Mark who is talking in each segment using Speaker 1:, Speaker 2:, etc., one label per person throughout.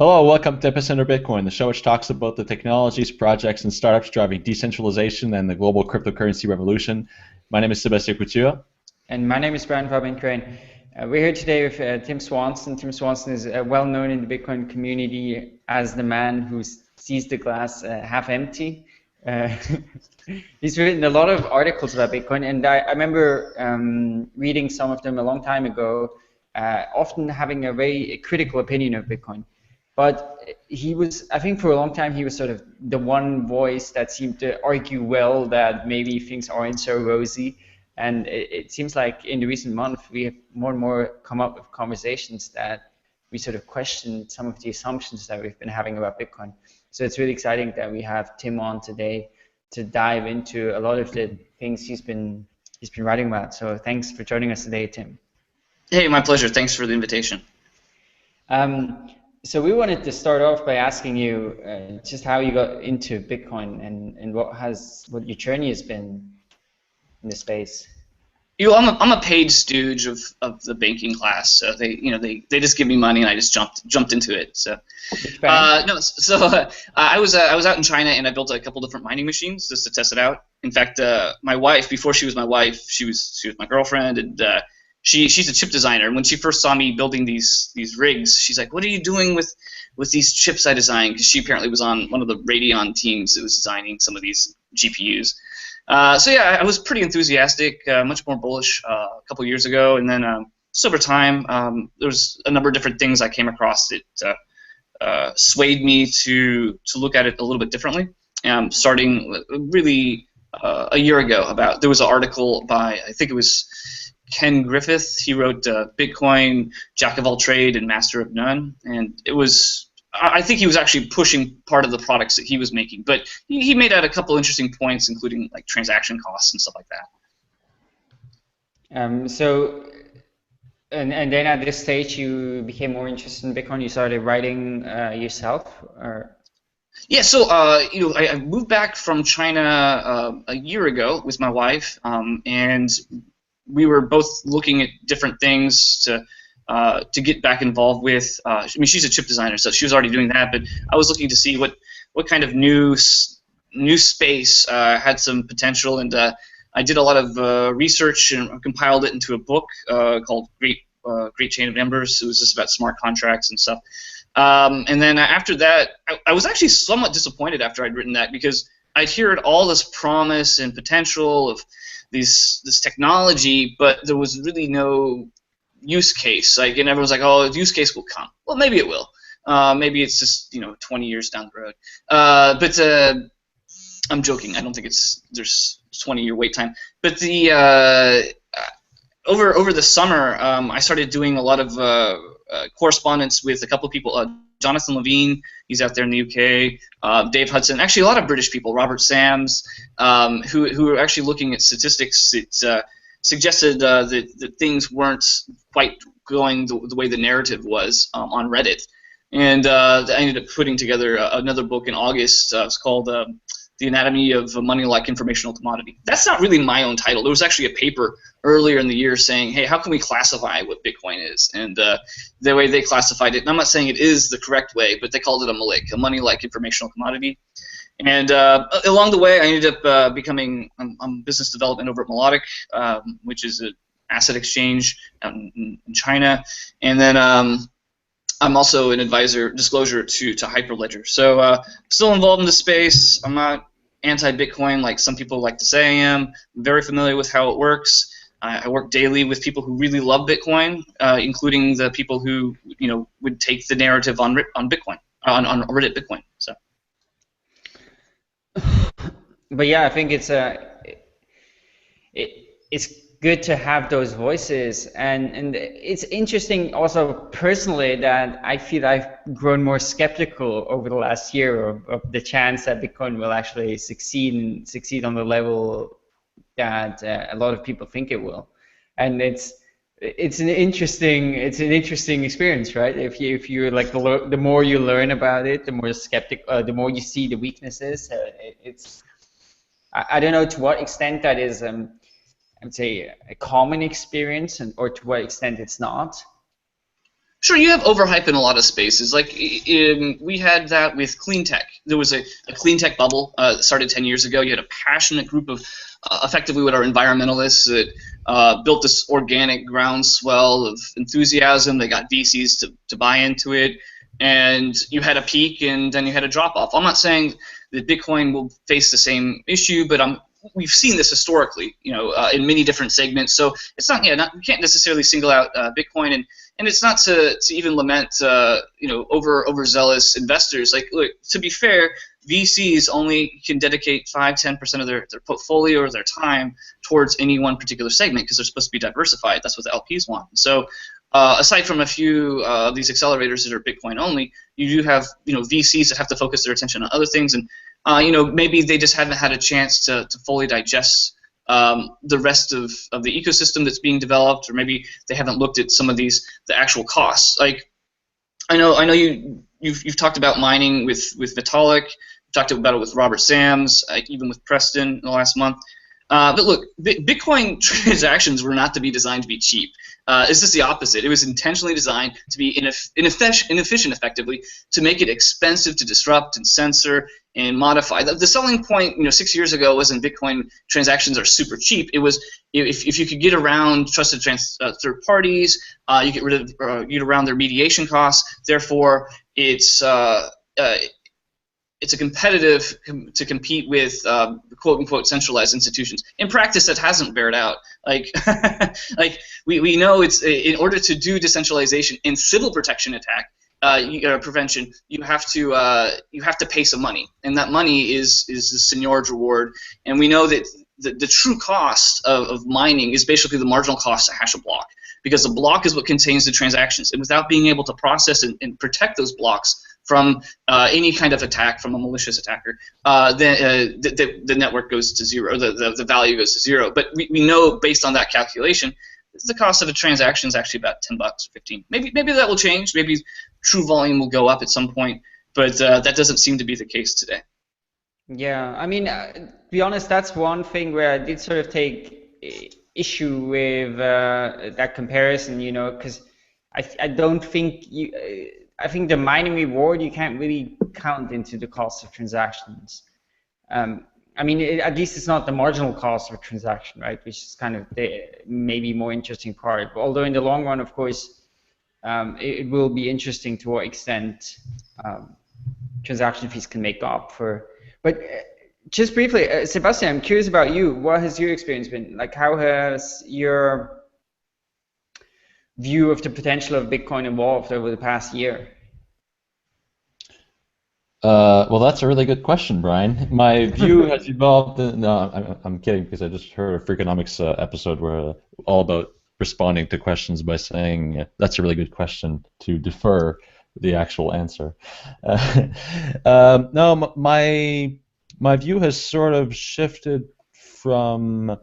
Speaker 1: Hello, welcome to Epicenter Bitcoin, the show which talks about the technologies, projects, and startups driving decentralization and the global cryptocurrency revolution. My name is Sébastien Couture.
Speaker 2: And my name is Brian Fabian Crane. We're here today with Tim Swanson. Tim Swanson is well known in the Bitcoin community as the man who sees the glass half empty. He's written a lot of articles about Bitcoin, and I remember reading some of them a long time ago, often having a very critical opinion of Bitcoin. But he was, I think for a long time, he was sort of the one voice that seemed to argue well that maybe things aren't so rosy. And it seems like in the recent month, we have more and more come up with conversations that we sort of question some of the assumptions that we've been having about Bitcoin. So it's really exciting that we have Tim on today to dive into a lot of the things he's been writing about. So thanks for joining us today, Tim.
Speaker 3: Hey, my pleasure. Thanks for the invitation.
Speaker 2: So we wanted to start off by asking you just how you got into Bitcoin and what your journey has been in the space.
Speaker 3: I'm a paid stooge of the banking class. So they just give me money and I just jumped into it. So I was out in China and I built a couple different mining machines just to test it out. In fact, my wife, before she was my wife, she was my girlfriend, and she's a chip designer. And when she first saw me building these rigs, she's like, "What are you doing with these chips I designed?" Because she apparently was on one of the Radeon teams that was designing some of these GPUs. So yeah, I was pretty enthusiastic, much more bullish a couple years ago, and then just over time, there was a number of different things I came across that swayed me to look at it a little bit differently. Starting really a year ago, there was an article by, I think it was Ken Griffith. He wrote Bitcoin, Jack of all trade and master of none, and it was, I think he was actually pushing part of the products that he was making, but he made out a couple interesting points, including like transaction costs and stuff like
Speaker 2: that. And then at this stage, you became more interested in Bitcoin. You started writing yourself, or?
Speaker 3: Yeah. So I moved back from China a year ago with my wife, and we were both looking at different things to get back involved with. I mean, she's a chip designer, so she was already doing that. But I was looking to see what kind of new space had some potential, and I did a lot of research and compiled it into a book called Great Chain of Numbers. It was just about smart contracts and stuff. And then after that, I was actually somewhat disappointed after I'd written that, because I'd heard all this promise and potential of this technology, but there was really no use case. Like, and everyone's like, "Oh, the use case will come." Well, maybe it will. Maybe it's just 20 years down the road. But I'm joking. I don't think there's 20-year wait time. But over the summer, I started doing a lot of correspondence with a couple of people. Jonathan Levine, he's out there in the UK. Dave Hudson, actually a lot of British people. Robert Sams, who are actually looking at statistics that suggested that things weren't quite going the way the narrative was on Reddit. And I ended up putting together another book in August. It's called The Anatomy of a Money-Like Informational Commodity. That's not really my own title. There was actually a paper earlier in the year saying, "Hey, how can we classify what Bitcoin is?" And the way they classified it, and I'm not saying it is the correct way, but they called it a MLIC, a money-like informational commodity. And along the way, I ended up becoming business development over at Melotic, which is an asset exchange out in China. And then I'm also an disclosure to Hyperledger. So still involved in the space. I'm not anti-Bitcoin like some people like to say I am. I'm very familiar with how it works. I work daily with people who really love Bitcoin, including the people who would take the narrative on Bitcoin, on Reddit Bitcoin. So.
Speaker 2: But yeah, I think it's good to have those voices, and it's interesting also personally that I feel I've grown more skeptical over the last year of the chance that Bitcoin will actually succeed on the level that a lot of people think it will, and it's an interesting experience, right? If you like the more you learn about it, the more you see the weaknesses. I don't know to what extent that is. I would say a common experience, or to what extent it's not.
Speaker 3: Sure, you have overhype in a lot of spaces. Like we had that with clean tech. There was a clean tech bubble that started 10 years ago. You had a passionate group of effectively what are environmentalists that built this organic groundswell of enthusiasm. They got VCs to buy into it, and you had a peak and then you had a drop off. I'm not saying that Bitcoin will face the same issue, but we've seen this historically, in many different segments. So it's not, we can't necessarily single out Bitcoin, and it's not to even lament, overzealous investors. Like, look, to be fair, VCs only can dedicate 5-10% of their portfolio or their time towards any one particular segment because they're supposed to be diversified. That's what the LPs want. So aside from a few of these accelerators that are Bitcoin only, you do have VCs that have to focus their attention on other things, and maybe they just haven't had a chance to fully digest the rest of the ecosystem that's being developed, or maybe they haven't looked at some of the actual costs. Like I know you've talked about mining with Vitalik, talked about it with Robert Sams, even with Preston in the last month. But look, Bitcoin transactions were not to be designed to be cheap. It's just the opposite. It was intentionally designed to be inefficient, effectively, to make it expensive to disrupt and censor and modify. The selling point, 6 years ago, wasn't Bitcoin transactions are super cheap. It was if you could get around trusted third parties, you get around their mediation costs. Therefore, it's a competitive to compete with quote unquote centralized institutions. In practice, that hasn't bared out. Like we know it's in order to do decentralization and civil protection prevention, you have to pay some money, and that money is the seigniorage reward. And we know that the true cost of mining is basically the marginal cost to hash a block, because the block is what contains the transactions, and without being able to process and protect those blocks from any kind of attack from a malicious attacker, then the network goes to zero, the value goes to zero. But we know, based on that calculation, the cost of a transaction is actually about $10 or 15. Maybe that will change. Maybe true volume will go up at some point, but that doesn't seem to be the case today.
Speaker 2: Yeah, I mean, to be honest, that's one thing where I did sort of take issue with that comparison, because I don't think I think the mining reward you can't really count into the cost of transactions. I mean, at least it's not the marginal cost of a transaction, right? Which is kind of the maybe more interesting part. Although in the long run, of course, it will be interesting to what extent transaction fees can make up for. But just briefly, Sebastian, I'm curious about you. What has your experience been? Like, how has your view of the potential of Bitcoin evolved over the past year?
Speaker 1: Well, that's a really good question, Brian. My view has evolved. No, I'm kidding, because I just heard a Freakonomics episode where all about responding to questions by saying that's a really good question to defer the actual answer. No, my view has sort of shifted from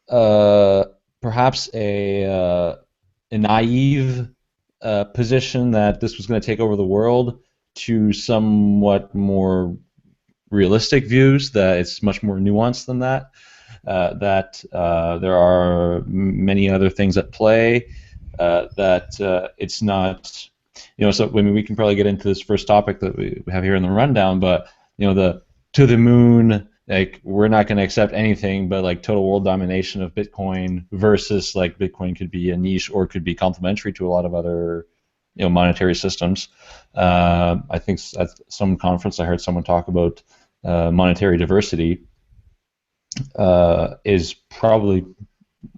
Speaker 1: perhaps a naive position that this was going to take over the world to somewhat more realistic views that it's much more nuanced than that. That there are many other things at play. That it's not, So we can probably get into this first topic that we have here in the rundown. But the to the moon, like, we're not going to accept anything but like total world domination of Bitcoin versus like Bitcoin could be a niche or could be complementary to a lot of other monetary systems. I think at some conference I heard someone talk about monetary diversity is probably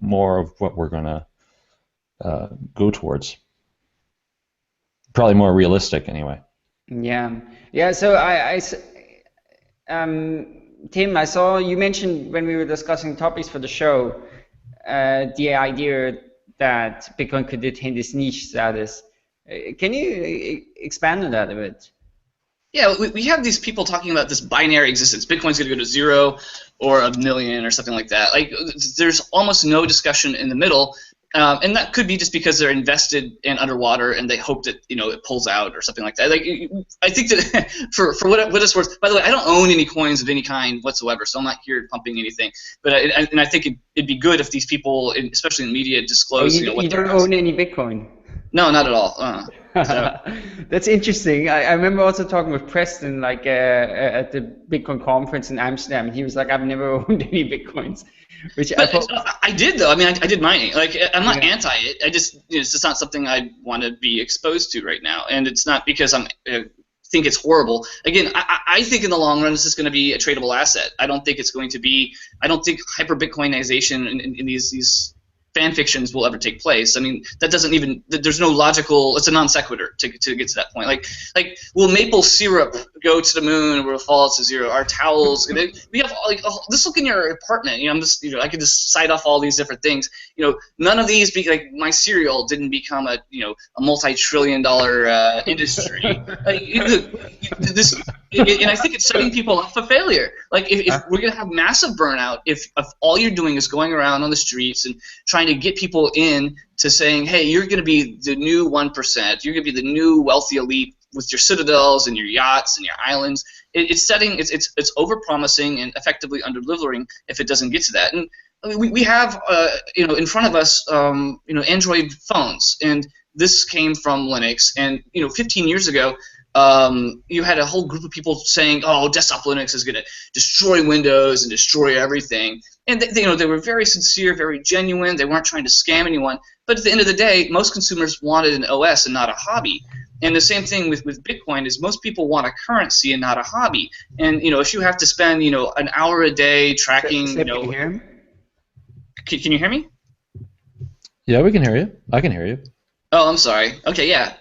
Speaker 1: more of what we're going to go towards. Probably more realistic, anyway.
Speaker 2: Yeah. So Tim, I saw you mentioned when we were discussing topics for the show the idea that Bitcoin could attain this niche status. Can you expand on that a bit?
Speaker 3: Yeah, we have these people talking about this binary existence. Bitcoin's going to go to 0 or a million or something like that. Like, there's almost no discussion in the middle, and that could be just because they're invested in underwater and they hope that it pulls out or something like that. Like, I think that for what it's worth. By the way, I don't own any coins of any kind whatsoever, so I'm not here pumping anything. But I think it'd be good if these people, especially in media, disclose.
Speaker 2: You don't own any Bitcoin.
Speaker 3: No, not at all. So.
Speaker 2: That's interesting. I remember also talking with Preston, like at the Bitcoin conference in Amsterdam, and he was like, "I've never owned any Bitcoins," which I
Speaker 3: But
Speaker 2: thought.
Speaker 3: I did though. I mean, I did mining. Like, I'm not
Speaker 2: Yeah.
Speaker 3: anti it. I just, it's just not something I want to be exposed to right now. And it's not because I'm think it's horrible. Again, I think in the long run this is going to be a tradable asset. I don't think it's going to be. I don't think hyper Bitcoinization in these fan fictions will ever take place. I mean, that doesn't even. There's no logical. It's a non sequitur to get to that point. Like will maple syrup go to the moon or will it fall to zero? Our towels. We have like just look in your apartment. I'm just I could just cite off all these different things. None of these like my cereal didn't become a multi-trillion-dollar industry. This, and I think it's setting people up for failure. Like if we're gonna have massive burnout, if all you're doing is going around on the streets and trying to get people in to saying, hey, you're going to be the new 1%, you're going to be the new wealthy elite with your citadels and your yachts and your islands. It's over-promising and effectively under-delivering if it doesn't get to that. And we have, in front of us, Android phones, and this came from Linux. And 15 years ago, you had a whole group of people saying, "Oh, desktop Linux is going to destroy Windows and destroy everything." And they were very sincere, very genuine. They weren't trying to scam anyone. But at the end of the day, most consumers wanted an OS and not a hobby. And the same thing with Bitcoin is most people want a currency and not a hobby. And if you have to spend an hour a day tracking,
Speaker 2: Can you hear him?
Speaker 3: Can you hear me?
Speaker 1: Yeah, we can hear you. I can hear you.
Speaker 3: Oh, I'm sorry. Okay, yeah.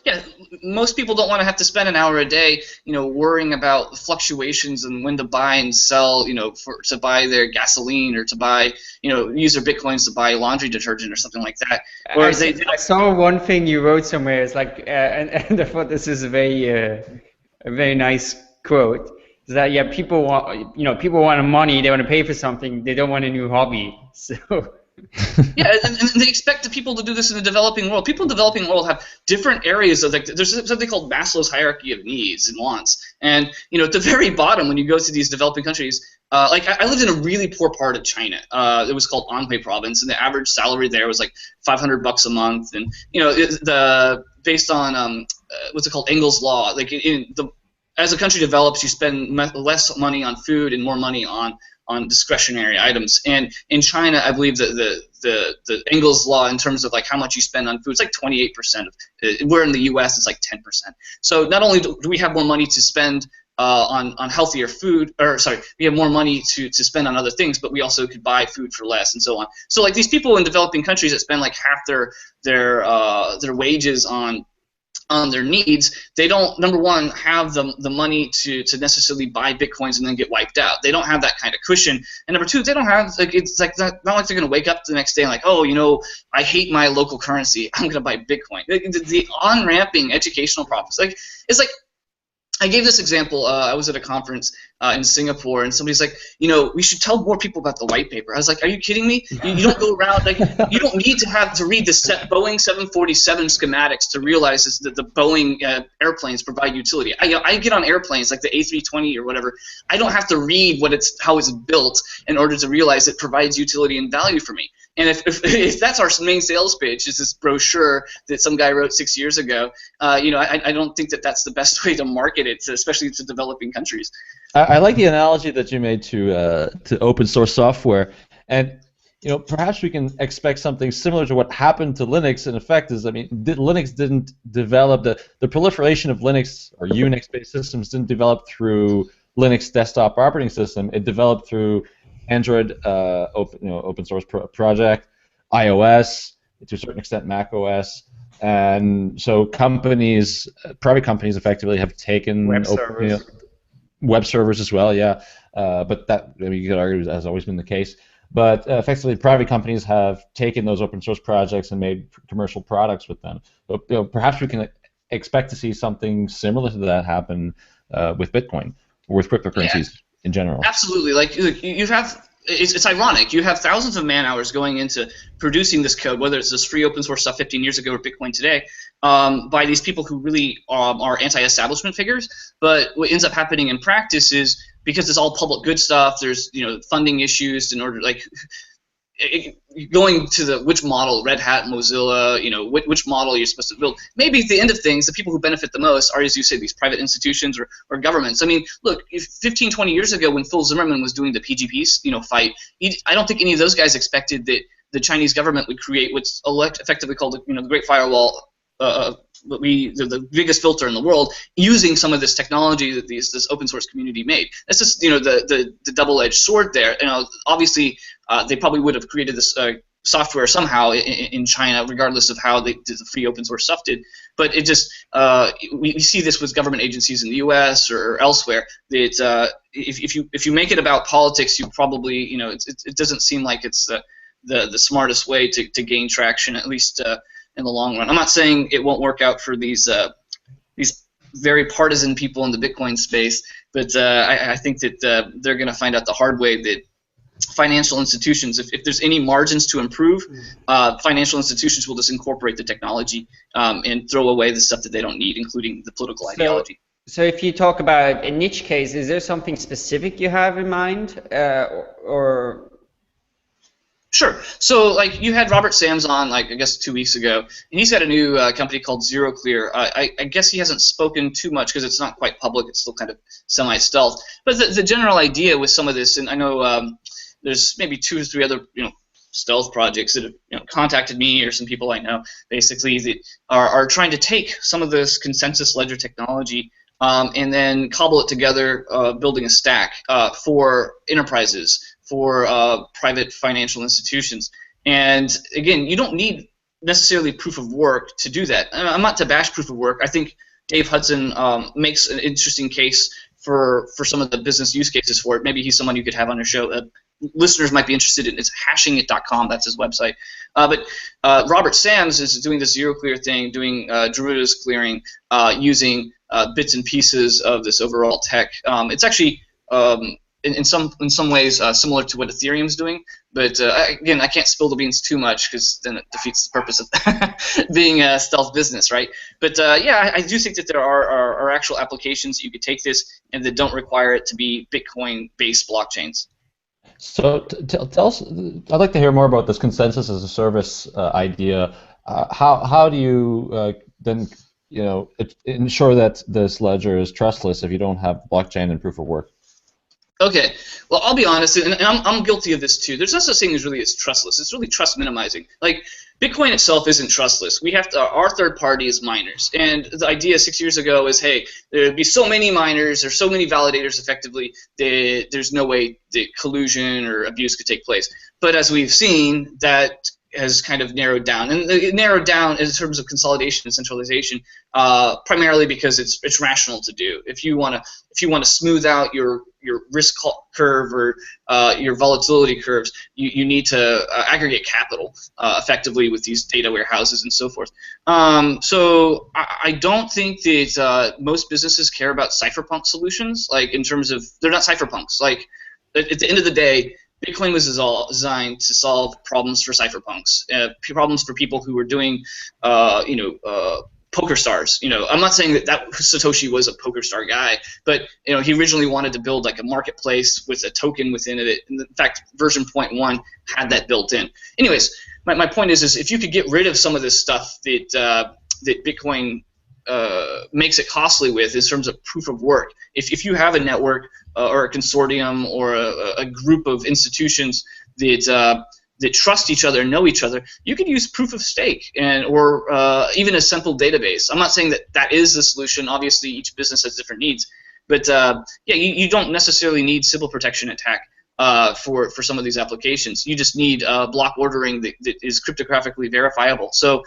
Speaker 3: Yeah, most people don't want to have to spend an hour a day, worrying about fluctuations and when to buy and sell, to buy their gasoline or to buy, use their Bitcoins to buy laundry detergent or something like that. Whereas
Speaker 2: I saw one thing you wrote somewhere. It's like, and I thought this is a very nice quote. Is that people want money, they want to pay for something, they don't want a new hobby. So.
Speaker 3: Yeah, and they expect the people to do this in the developing world. People in the developing world have different areas of there's something called Maslow's hierarchy of needs and wants. And at the very bottom, when you go to these developing countries, like I lived in a really poor part of China. It was called Anhui province, and the average salary there was like $500 a month. And based on what's it called, Engel's law, like as a country develops, you spend less money on food and more money on discretionary items. And in China, I believe that the Engel's law in terms of like how much you spend on food is like 28%. Where in the U.S. it's like 10%. So not only do we have more money to spend on healthier food, we have more money to spend on other things, but we also could buy food for less and so on. So like these people in developing countries that spend like half their wages on their needs, they don't, number one, have the money to necessarily buy Bitcoins and then get wiped out. They don't have that kind of cushion. And number two, they don't have, like, it's like not like they're going to wake up the next day and like, oh, I hate my local currency, I'm going to buy Bitcoin. The on-ramping educational process, like, it's like, I gave this example. I was at a conference in Singapore, and somebody's like, we should tell more people about the white paper. I was like, are you kidding me? You don't go around, like, you don't need to have to read the Boeing 747 schematics to realize that the Boeing airplanes provide utility. I get on airplanes like the A320 or whatever. I don't have to read how it's built in order to realize it provides utility and value for me. And if that's our main sales pitch, is this brochure that some guy wrote 6 years ago, I don't think that that's the best way to market it, especially to developing countries.
Speaker 1: I like the analogy that you made to open source software, and perhaps we can expect something similar to what happened to Linux. In effect, Linux didn't develop the proliferation of Linux or Unix-based systems didn't develop through Linux desktop operating system. It developed through Android open source project, iOS, to a certain extent Mac OS, and so private companies effectively have taken web servers as well, yeah. But that, you could argue, has always been the case. But effectively, private companies have taken those open source projects and made commercial products with them. But perhaps we can expect to see something similar to that happen with Bitcoin or with cryptocurrencies in general.
Speaker 3: Absolutely. Like you have. It's ironic. You have thousands of man hours going into producing this code, whether it's this free open source stuff 15 years ago or Bitcoin today, by these people who really are anti-establishment figures. But what ends up happening in practice is, because it's all public good stuff, there's funding issues in order, like, going to the which model, Red Hat, Mozilla, which model you're supposed to build. Maybe at the end of things, the people who benefit the most are, as you say, these private institutions or governments. I mean, look, 15, 20 years ago when Phil Zimmermann was doing the PGP, fight, I don't think any of those guys expected that the Chinese government would create what's effectively called, the Great Firewall, the biggest filter in the world, using some of this technology that this open source community made. That's just the double-edged sword there. Obviously they probably would have created this software somehow in China, regardless of how the free open source stuff did. But it just we see this with government agencies in the U.S. or elsewhere. That if you make it about politics, you probably it doesn't seem like it's the smartest way to gain traction, at least in the long run. I'm not saying it won't work out for these very partisan people in the Bitcoin space, but I think that they're going to find out the hard way that financial institutions, if there's any margins to improve, financial institutions will just incorporate the technology and throw away the stuff that they don't need, including the political ideology.
Speaker 2: So if you talk about a niche case, is there something specific you have in mind, or?
Speaker 3: Sure. So, like, you had Robert Sams on, I guess 2 weeks ago, and he's got a new company called ZeroClear. I guess he hasn't spoken too much because it's not quite public. It's still kind of semi-stealth. But the general idea with some of this, and I know there's maybe 2 or 3 other, stealth projects that have contacted me, or some people I know, basically, that are trying to take some of this consensus ledger technology and then cobble it together, building a stack for enterprises, for private financial institutions. And again, you don't need necessarily proof of work to do that. I'm not to bash proof of work. I think Dave Hudson makes an interesting case for some of the business use cases for it. Maybe he's someone you could have on your show. Listeners might be interested in. It's hashingit.com. That's his website. But Robert Sams is doing this ZeroClear thing, doing derivatives clearing, using bits and pieces of this overall tech. It's actually in some ways similar to what Ethereum's doing, but again, I can't spill the beans too much because then it defeats the purpose of being a stealth business, right? But yeah, I do think that there are actual applications that you could take this and that don't require it to be Bitcoin-based blockchains.
Speaker 1: So tell us, I'd like to hear more about this consensus as a service idea. How do you then ensure that this ledger is trustless if you don't have blockchain and proof of work?
Speaker 3: Okay, well, I'll be honest, and I'm guilty of this too. There's no such thing as really as trustless. It's really trust minimizing. Like, Bitcoin itself isn't trustless. We have to, our third party is miners, and the idea 6 years ago is, hey, there'd be so many miners, there's so many validators effectively, that there's no way that collusion or abuse could take place. But as we've seen, that has kind of narrowed down, and it narrowed down in terms of consolidation and centralization, primarily because it's rational to do. If you want to smooth out your risk curve or your volatility curves, you need to aggregate capital effectively with these data warehouses and so forth. So I don't think that most businesses care about cypherpunk solutions. Like, in terms of, they're not cypherpunks. Like, at the end of the day, Bitcoin was designed to solve problems for cypherpunks, problems for people who were doing, poker stars. I'm not saying that Satoshi was a poker star guy, but he originally wanted to build like a marketplace with a token within it. In fact, version 0.1 had that built in. Anyways, my point is if you could get rid of some of this stuff that Bitcoin makes it costly with in terms of proof of work. If you have a network or a consortium or a group of institutions that trust each other and know each other, you could use proof of stake or even a simple database. I'm not saying that is the solution. Obviously, each business has different needs. But yeah, you don't necessarily need Sybil protection attack for some of these applications. You just need block ordering that is cryptographically verifiable. So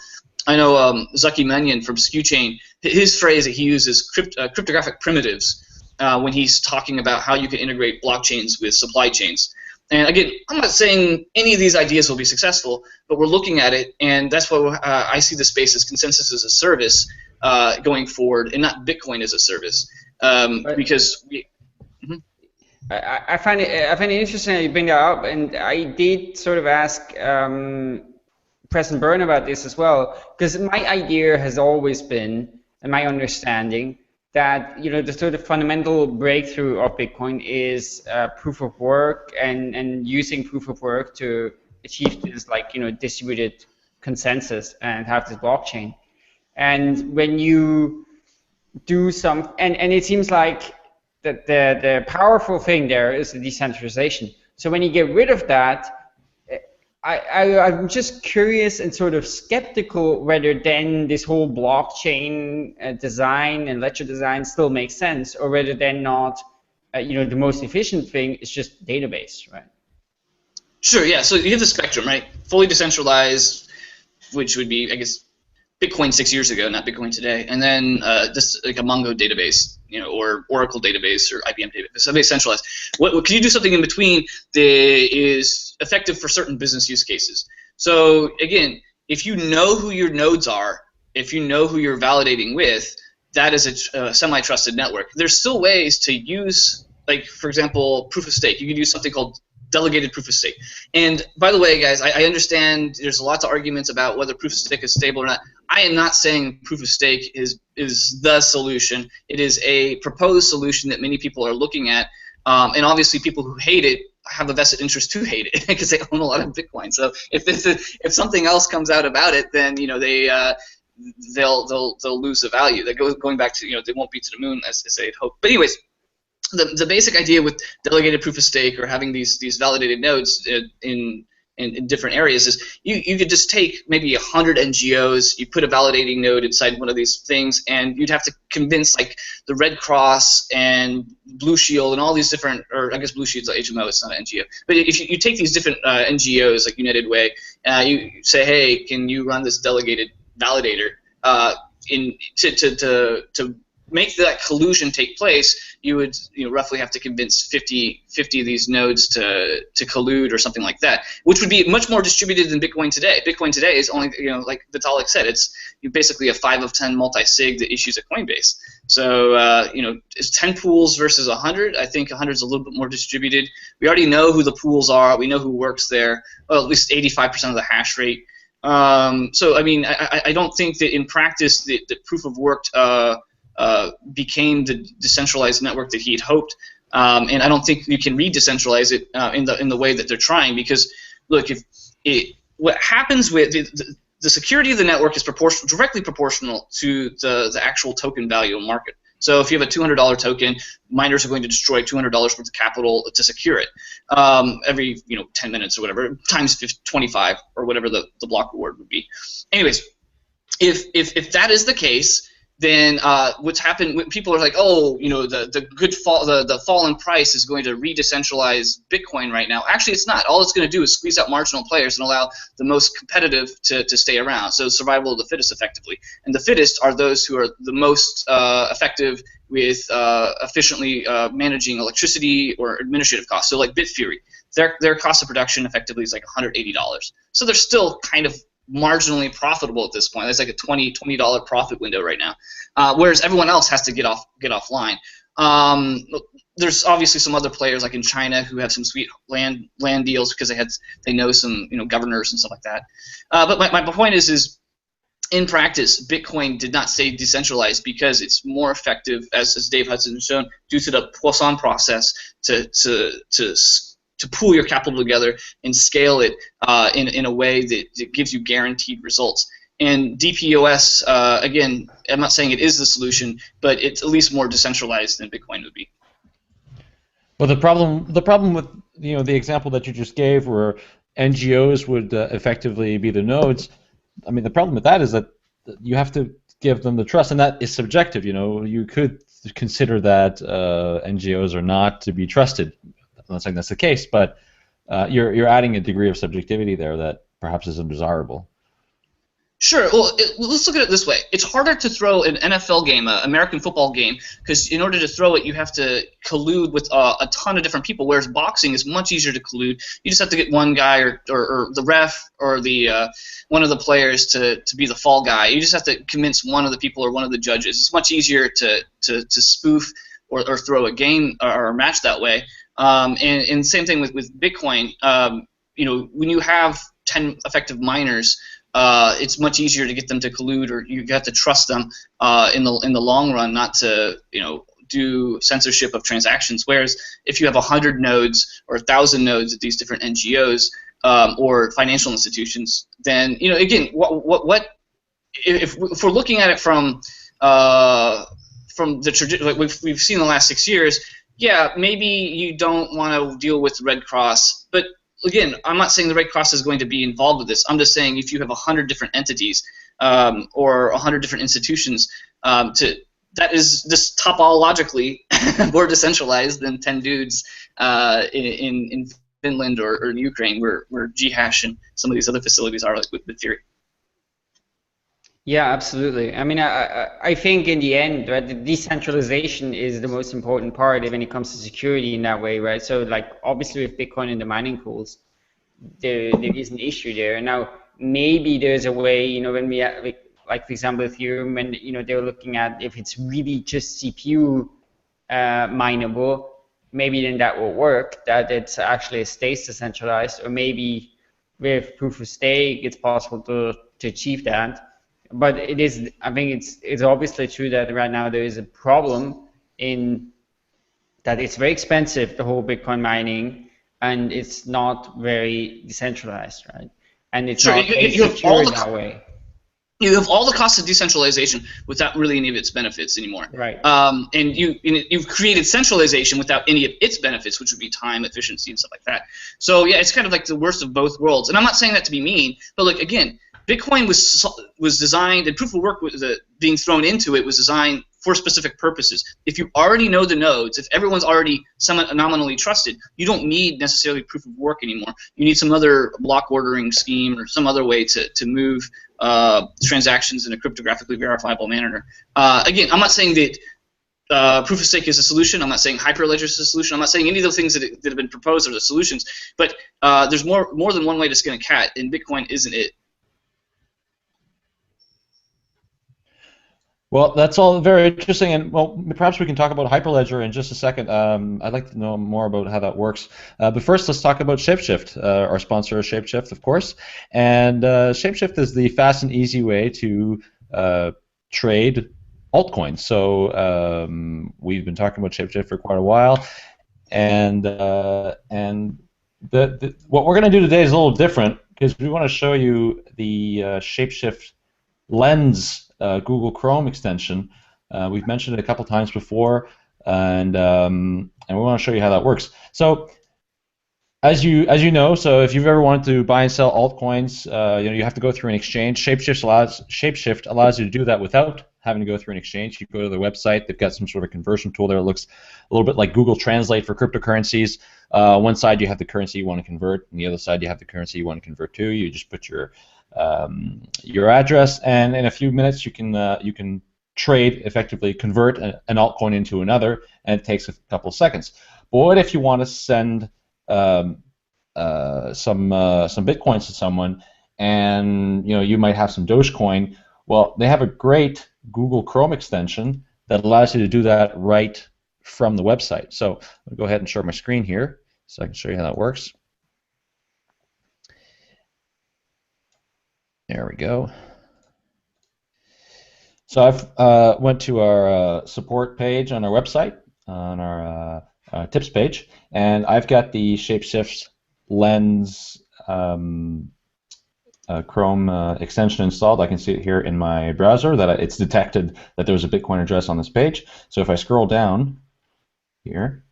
Speaker 3: I know Zucky Mannion from SkewChain, his phrase that he uses, cryptographic primitives, when he's talking about how you can integrate blockchains with supply chains. And again, I'm not saying any of these ideas will be successful, but we're looking at it, and that's why I see the space as consensus as a service going forward, and not Bitcoin as a service, because we. Mm-hmm.
Speaker 2: I find it interesting that you bring that up, and I did sort of ask Preston Byrne about this as well, because my idea has always been, and my understanding, that the sort of fundamental breakthrough of Bitcoin is proof of work and using proof of work to achieve this distributed consensus and have this blockchain. And when you do and it seems like that the powerful thing there is the decentralization. So when you get rid of that, I'm just curious and sort of skeptical whether then this whole blockchain design and ledger design still makes sense, or whether then not, the most efficient thing is just database, right?
Speaker 3: Sure, yeah. So you have the spectrum, right? Fully decentralized, which would be, I guess, Bitcoin 6 years ago, not Bitcoin today, and then just like a Mongo database, or Oracle database or IBM database. So very centralized. What can you do something in between that is effective for certain business use cases? So again, if you know who your nodes are, if you know who you're validating with, that is a semi-trusted network. There's still ways to use, like for example, proof of stake. You can use something called delegated proof of stake. And by the way, guys, I understand there's lots of arguments about whether proof of stake is stable or not. I am not saying proof of stake is the solution. It is a proposed solution that many people are looking at, and obviously people who hate it have a vested interest to hate it because they own a lot of Bitcoin. So if something else comes out about it, then they'll lose the value. That going back to they won't be to the moon as they'd hope. But anyways. The basic idea with delegated proof of stake or having these validated nodes in different areas is you could just take maybe 100 NGOs, you put a validating node inside one of these things, and you'd have to convince like the Red Cross and Blue Shield and all these different, or I guess Blue Shield's an HMO, it's not an NGO. But if you take these different NGOs like United Way, you say, hey, can you run this delegated validator to make that collusion take place, you would roughly have to convince 50 of these nodes to collude or something like that, which would be much more distributed than Bitcoin today. Bitcoin today is only, like Vitalik said, it's basically a 5 of 10 multi-sig that issues at Coinbase. So is 10 pools versus 100? I think 100 is a little bit more distributed. We already know who the pools are. We know who works there. Well, at least 85% of the hash rate. So I mean, I don't think that in practice the proof of work became the decentralized network that he had hoped, and I don't think you can re-decentralize it in the way that they're trying, because look, what happens with the security of the network is directly proportional to the actual token value of market. So if you have a $200 token, miners are going to destroy $200 worth of capital to secure it every 10 minutes or whatever, times 25 or whatever the block reward would be. Anyways, if that is the case, then what's happened? People are like, oh, the fall in price is going to re-decentralize Bitcoin right now. Actually, it's not. All it's going to do is squeeze out marginal players and allow the most competitive to stay around. So survival of the fittest, effectively. And the fittest are those who are the most effective with efficiently managing electricity or administrative costs. So like Bitfury, their cost of production effectively is like $180. So they're still kind of marginally profitable at this point. That's like a $20 profit window right now, whereas everyone else has to get offline. There's obviously some other players like in China who have some sweet land deals because they know some governors and stuff like that. But my point is in practice, Bitcoin did not stay decentralized because it's more effective, as Dave Hudson has shown, due to the Poisson process to pool your capital together and scale it in a way that gives you guaranteed results. And DPoS, again, I'm not saying it is the solution, but it's at least more decentralized than Bitcoin would be.
Speaker 1: Well, the problem with the example that you just gave, where NGOs would effectively be the nodes, I mean, the problem with that is that you have to give them the trust, and that is subjective. You could consider that NGOs are not to be trusted. I'm not saying that's the case, but you're adding a degree of subjectivity there that perhaps is undesirable.
Speaker 3: Sure. Well, let's look at it this way. It's harder to throw an NFL game, an American football game, because in order to throw it, you have to collude with a ton of different people, whereas boxing is much easier to collude. You just have to get one guy or the ref or the one of the players to be the fall guy. You just have to convince one of the people or one of the judges. It's much easier to spoof or throw a game or a match that way. And same thing with Bitcoin. When you have 10 effective miners, it's much easier to get them to collude, or you have to trust them in the long run not to do censorship of transactions. Whereas if you have 100 nodes or 1,000 nodes at these different NGOs, or financial institutions, then again, what if we're looking at it from the tradition, like we've seen in the last 6 years, yeah, maybe you don't want to deal with the Red Cross, but again, I'm not saying the Red Cross is going to be involved with this. I'm just saying if you have 100 different entities or 100 different institutions, that is just topologically more decentralized than 10 dudes in Finland or in Ukraine, where Ghash and some of these other facilities are, like with Theory.
Speaker 2: Yeah, absolutely. I mean, I think in the end, right, the decentralization is the most important part when it comes to security in that way, right? So, like, obviously with Bitcoin and the mining pools, there is an issue there. Now, maybe there's a way, when we, like, for example, Ethereum, when, they're looking at if it's really just CPU mineable, maybe then that will work, that it's actually stays decentralized, or maybe with proof of stake, it's possible to achieve that. But it is, I think it's obviously true that right now there is a problem in that it's very expensive, the whole Bitcoin mining, and it's not very decentralized, right? And it's not very secure that way.
Speaker 3: You have all the costs of decentralization without really any of its benefits anymore.
Speaker 2: Right.
Speaker 3: And you've created centralization without any of its benefits, which would be time, efficiency, and stuff like that. So yeah, it's kind of like the worst of both worlds. And I'm not saying that to be mean, but like again, Bitcoin was designed, and proof of work being thrown into it was designed for specific purposes. If you already know the nodes, if everyone's already somewhat nominally trusted, you don't need necessarily proof of work anymore. You need some other block ordering scheme or some other way to move transactions in a cryptographically verifiable manner. Again, I'm not saying that proof of stake is a solution. I'm not saying Hyperledger is a solution. I'm not saying any of the things that have been proposed are the solutions. But there's more than one way to skin a cat, and Bitcoin isn't it.
Speaker 1: Well, that's all very interesting, and well, perhaps we can talk about Hyperledger in just a second. I'd like to know more about how that works. But first, let's talk about ShapeShift. Our sponsor is ShapeShift, of course, and ShapeShift is the fast and easy way to trade altcoins. So we've been talking about ShapeShift for quite a while, and what we're going to do today is a little different because we want to show you the ShapeShift Lens Google Chrome extension. We've mentioned it a couple times before, and we want to show you how that works. So, as you know, so if you've ever wanted to buy and sell altcoins, you have to go through an exchange. ShapeShift allows you to do that without having to go through an exchange. You go to their website; they've got some sort of conversion tool there. It looks a little bit like Google Translate for cryptocurrencies. One side you have the currency you want to convert, and the other side you have the currency you want to convert to. You just put your address, and in a few minutes you can trade, effectively convert an altcoin into another, and it takes a couple of seconds. But what if you want to send some bitcoins to someone, and you might have some Dogecoin? Well, they have a great Google Chrome extension that allows you to do that right from the website. So I'll go ahead and share my screen here so I can show you how that works. There we go. So I've went to our support page on our website, on our tips page, and I've got the ShapeShift Lens Chrome extension installed. I can see it here in my browser that it's detected that there's a Bitcoin address on this page. So if I scroll down here,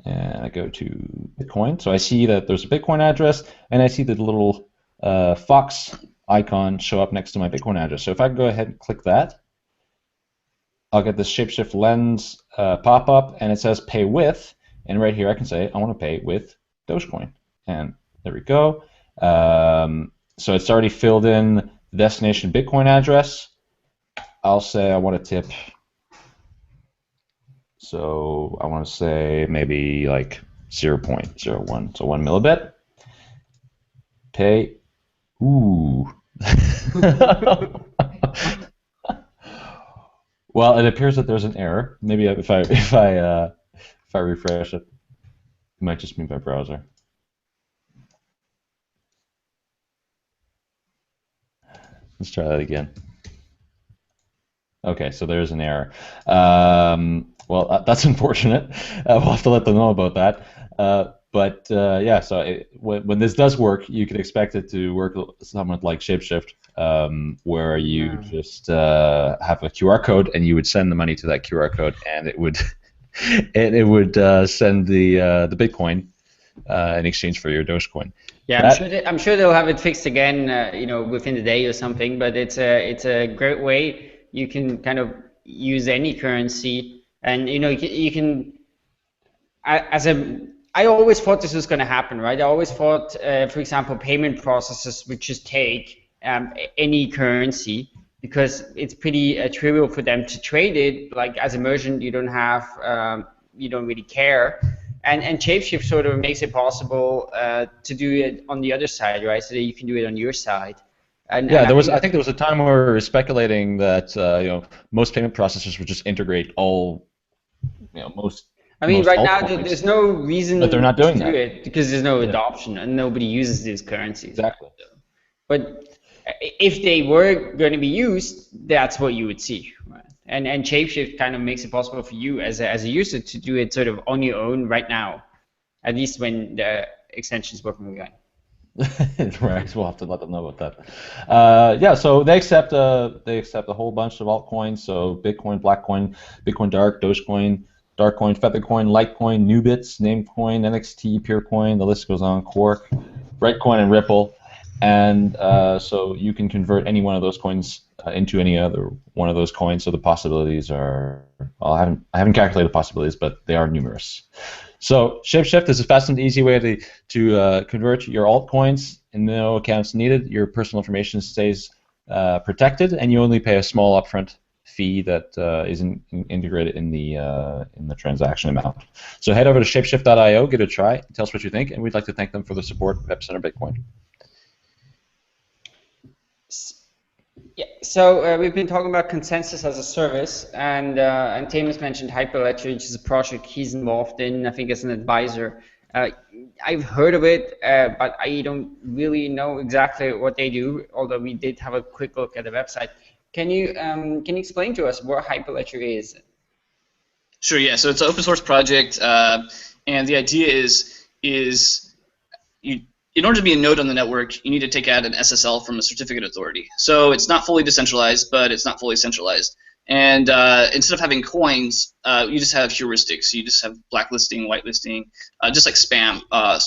Speaker 1: and I go to Bitcoin, so I see that there's a Bitcoin address, and I see the little Fox icon show up next to my Bitcoin address. So if I go ahead and click that, I'll get this ShapeShift Lens pop up, and it says pay with, and right here I can say I want to pay with Dogecoin, and there we go. So it's already filled in the destination Bitcoin address. I'll say I want to tip, so I want to say maybe like 0.01, so 1 millibit. Pay. Ooh. Well, it appears that there's an error. Maybe if I refresh it, it might just be my browser. Let's try that again. Okay, so there's an error. Well, that's unfortunate. We'll have to let them know about that. But yeah, so when this does work, you can expect it to work somewhat like ShapeShift, where you just have a QR code and you would send the money to that QR code, and it would send the Bitcoin in exchange for your Dogecoin.
Speaker 2: Yeah, I'm sure they'll have it fixed again, within the day or something. But it's a great way you can kind of use any currency, and you can I always thought this was going to happen, right? I always thought, for example, payment processors would just take any currency because it's pretty trivial for them to trade it. Like as a merchant, you don't really care. And ShapeShift sort of makes it possible to do it on the other side, right? So that you can do it on your side. And
Speaker 1: yeah, I think there was a time where we were speculating that most payment processors would just integrate all, most.
Speaker 2: I mean, right now there's no reason
Speaker 1: but they're not doing
Speaker 2: to do it because there's no adoption and nobody uses these currencies.
Speaker 1: Exactly.
Speaker 2: But if they were going to be used, that's what you would see, right? And ShapeShift kind of makes it possible for you as a user to do it sort of on your own right now, at least when the extension is working again.
Speaker 1: Right, we'll have to let them know about that. Yeah, so they accept a whole bunch of altcoins. So Bitcoin, Blackcoin, Bitcoin Dark, Dogecoin, Darkcoin, Feathercoin, Litecoin, Nubits, Namecoin, NXT, Peercoin, the list goes on, Quark, Breadcoin, and Ripple. And so you can convert any one of those coins into any other one of those coins. So the possibilities are, well, I haven't calculated the possibilities, but they are numerous. So ShapeShift is a fast and easy way to convert your altcoins, and no accounts needed. Your personal information stays protected, and you only pay a small upfront fee that is integrated in the transaction amount. So head over to shapeshift.io, give it a try, tell us what you think, and we'd like to thank them for the support of Epicenter Bitcoin.
Speaker 2: Yeah, so we've been talking about consensus as a service, and Tim has mentioned Hyperledger, which is a project he's involved in, I think, as an advisor. I've heard of it, but I don't really know exactly what they do, although we did have a quick look at the website. Can you explain to us what Hyperledger is?
Speaker 3: Sure, yeah. So it's an open source project, and the idea is in order to be a node on the network, you need to take out an SSL from a certificate authority. So it's not fully decentralized, but it's not fully centralized. And instead of having coins, you just have heuristics. You just have blacklisting, whitelisting, just like spam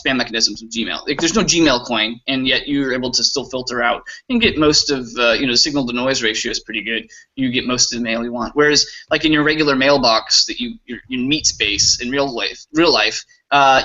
Speaker 3: mechanisms of Gmail. Like, there's no Gmail coin, and yet you're able to still filter out and get most of, the signal to noise ratio is pretty good. You get most of the mail you want. Whereas, like in your regular mailbox that your meat space in real life,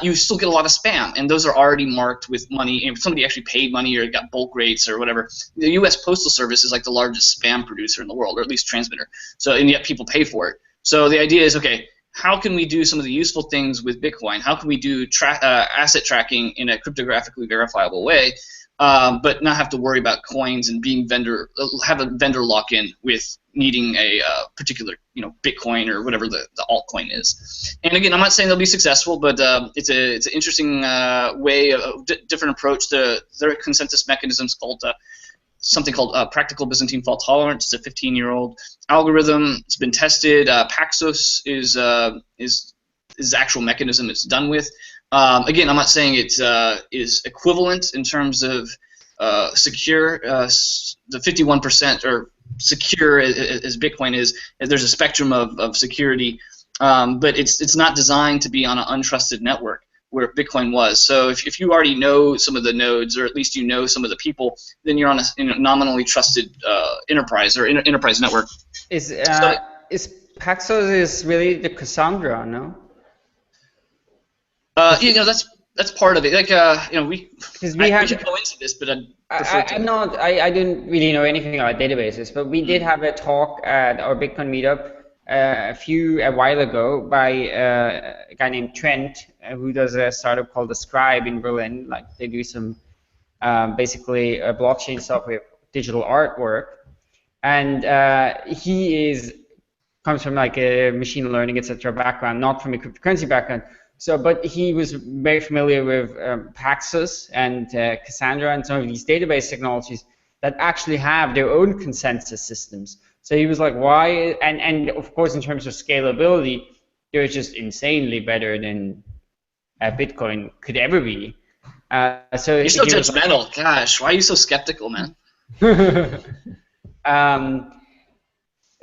Speaker 3: you still get a lot of spam, and those are already marked with money. And if somebody actually paid money or got bulk rates or whatever, the U.S. Postal Service is like the largest spam producer in the world, or at least transmitter. So, and yet people pay for it. So the idea is, okay, how can we do some of the useful things with Bitcoin? How can we do asset tracking in a cryptographically verifiable way, but not have to worry about coins and have a vendor lock-in with needing a particular, Bitcoin or whatever the altcoin is. And again, I'm not saying they'll be successful, but it's an interesting way, a different approach to their consensus mechanisms called something called practical Byzantine fault tolerance. It's a 15-year-old algorithm. It's been tested. Paxos is the actual mechanism it's done with. Again, I'm not saying it is equivalent in terms of secure. The 51% or secure as Bitcoin is. There's a spectrum of security, but it's not designed to be on an untrusted network where Bitcoin was. So if you already know some of the nodes, or at least you know some of the people, then you're on a nominally trusted enterprise or enterprise network.
Speaker 2: Is Paxos is really the Cassandra, no?
Speaker 3: That's part of it. Like we should go into this, but
Speaker 2: I didn't really know anything about databases, but we did have a talk at our Bitcoin meetup a while ago by a guy named Trent, who does a startup called The Scribe in Berlin. Like, they do some basically blockchain stuff with digital artwork, and he comes from like a machine learning, etc. background, not from a cryptocurrency background. So, but he was very familiar with Paxos and Cassandra and some of these database technologies that actually have their own consensus systems. So he was like, why? And of course, in terms of scalability, they're just insanely better than Bitcoin could ever be. So
Speaker 3: You're so
Speaker 2: he was
Speaker 3: judgmental. Gosh, why are you so skeptical, man?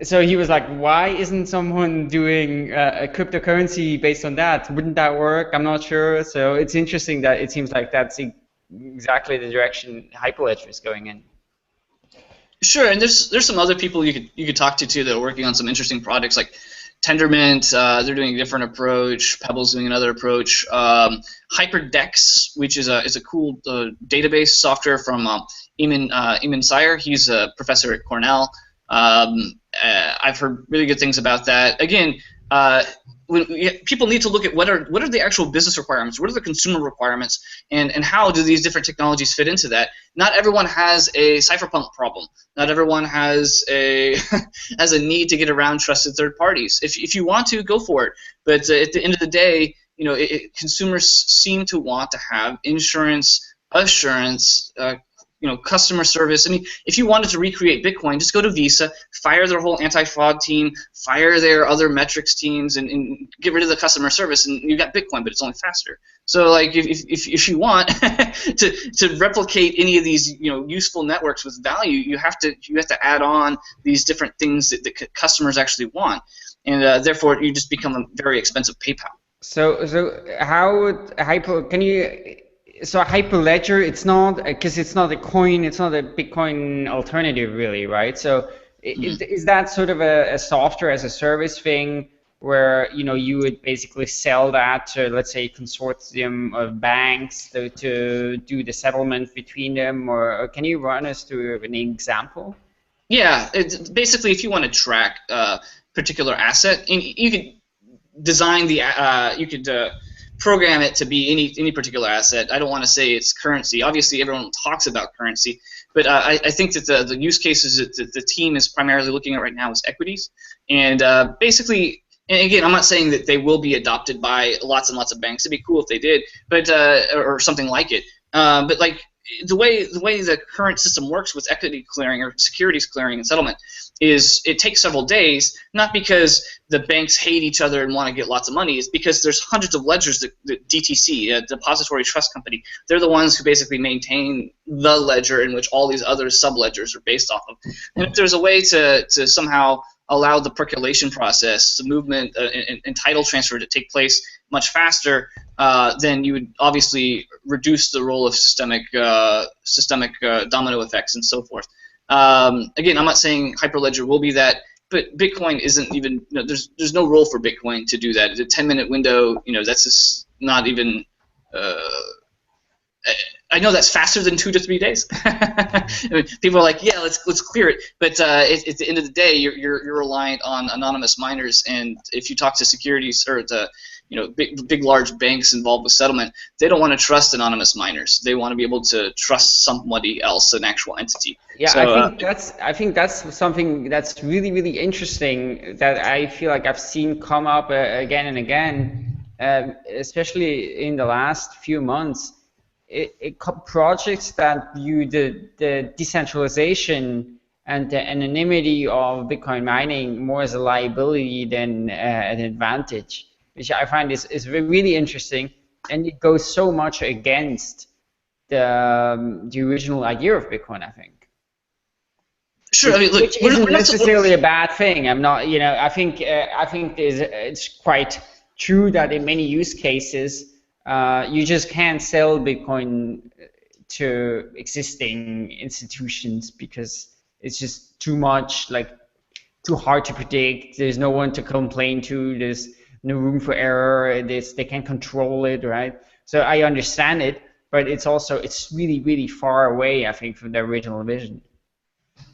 Speaker 2: So he was like, why isn't someone doing a cryptocurrency based on that? Wouldn't that work? I'm not sure. So it's interesting that it seems like that's exactly the direction Hyperledger is going in.
Speaker 3: Sure, and there's some other people you could talk to too that are working on some interesting projects like Tendermint. They're doing a different approach. Pebble's doing another approach. HyperDex, which is a cool database software from Eamon Sire. He's a professor at Cornell. I've heard really good things about that. Again, people need to look at what are the actual business requirements, what are the consumer requirements, and how do these different technologies fit into that. Not everyone has a cypherpunk problem. Not everyone has a has a need to get around trusted third parties. If you want to, go for it. But at the end of the day, consumers seem to want to have insurance, assurance, customer service. I mean, if you wanted to recreate Bitcoin, just go to Visa, fire their whole anti-fraud team, fire their other metrics teams, and get rid of the customer service, and you got Bitcoin, but it's only faster. So, like, if you want to replicate any of these useful networks with value, you have to add on these different things that the customers actually want, and therefore you just become a very expensive PayPal.
Speaker 2: So how would So Hyperledger, it's not, because it's not a coin, it's not a Bitcoin alternative really, right? So is that sort of a software as a service thing where you would basically sell that to, let's say, a consortium of banks to do the settlement between them, or can you run us through an example?
Speaker 3: Yeah, it's basically if you want to track a particular asset, you could design program it to be any particular asset. I don't want to say it's currency. Obviously, everyone talks about currency, but I think that the use cases that the team is primarily looking at right now is equities. And basically, and again, I'm not saying that they will be adopted by lots and lots of banks. It'd be cool if they did, but or something like it. But like the way the current system works with equity clearing or securities clearing and settlement is it takes several days, not because the banks hate each other and want to get lots of money. It's because there's hundreds of ledgers that DTC, a depository trust company, they're the ones who basically maintain the ledger in which all these other sub-ledgers are based off of. And if there's a way to somehow allow the percolation process, the movement and title transfer to take place much faster, then you would obviously reduce the role of systemic domino effects and so forth. Again, I'm not saying Hyperledger will be that, but Bitcoin isn't even. There's no role for Bitcoin to do that. The 10-minute window, that's just not even. I know that's faster than 2 to 3 days. I mean, people are like, yeah, let's clear it. But at the end of the day, you're reliant on anonymous miners, and if you talk to securities or the big large banks involved with settlement, they don't want to trust anonymous miners. They want to be able to trust somebody else, an actual entity.
Speaker 2: Yeah,
Speaker 3: so,
Speaker 2: I think that's something that's really, really interesting that I feel like I've seen come up again and again, especially in the last few months. Projects that view the decentralization and the anonymity of Bitcoin mining more as a liability than an advantage, which I find is really interesting, and it goes so much against the original idea of Bitcoin, I think.
Speaker 3: Sure, I mean, look,
Speaker 2: which isn't necessarily a bad thing. I'm not, I think it's quite true that in many use cases, you just can't sell Bitcoin to existing institutions because it's just too much, like too hard to predict. There's no one to complain to. There's no room for error. They can't control it, right? So I understand it, but it's really, really far away, I think, from the original vision.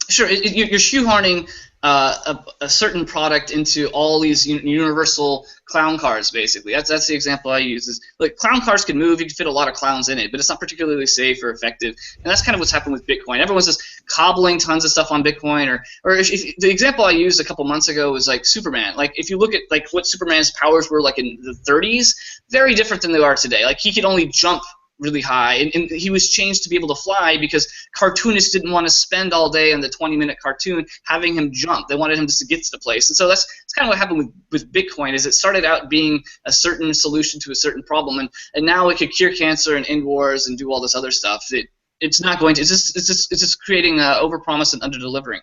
Speaker 3: Sure, you're shoehorning a certain product into all these universal clown cars, basically. That's the example I use. Is like clown cars can move, you can fit a lot of clowns in it, but it's not particularly safe or effective. And that's kind of what's happened with Bitcoin. Everyone's just cobbling tons of stuff on Bitcoin, or if the example I used a couple months ago was like Superman. Like if you look at like what Superman's powers were like in the 30s, very different than they are today. Like he could only jump really high, and he was changed to be able to fly because cartoonists didn't want to spend all day on the 20-minute cartoon having him jump. They wanted him just to get to the place. And so that's kind of what happened with Bitcoin. Is it started out being a certain solution to a certain problem, and now it could cure cancer and end wars and do all this other stuff. It's not going to. It's just creating overpromise and underdelivering.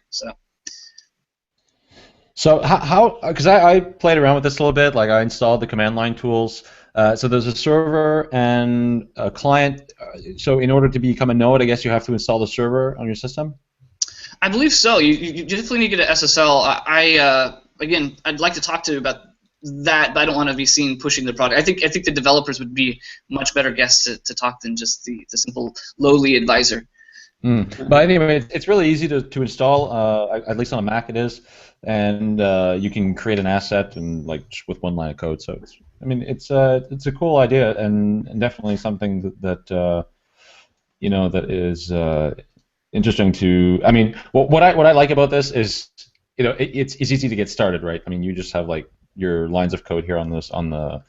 Speaker 1: So how because I played around with this a little bit. Like I installed the command line tools. So there's a server and a client. So in order to become a node, I guess you have to install the server on your system?
Speaker 3: I believe so. You definitely need to get an SSL. Again, I'd like to talk to you about that, but I don't want to be seen pushing the product. I think the developers would be much better guests to talk than just the simple lowly advisor.
Speaker 1: But anyway, it's really easy to install. At least on a Mac it is, and you can create an asset and like with one line of code. So it's a cool idea and definitely something that you know that is interesting to. I mean, what I like about this is it's easy to get started, right? I mean, you just have like your lines of code here on the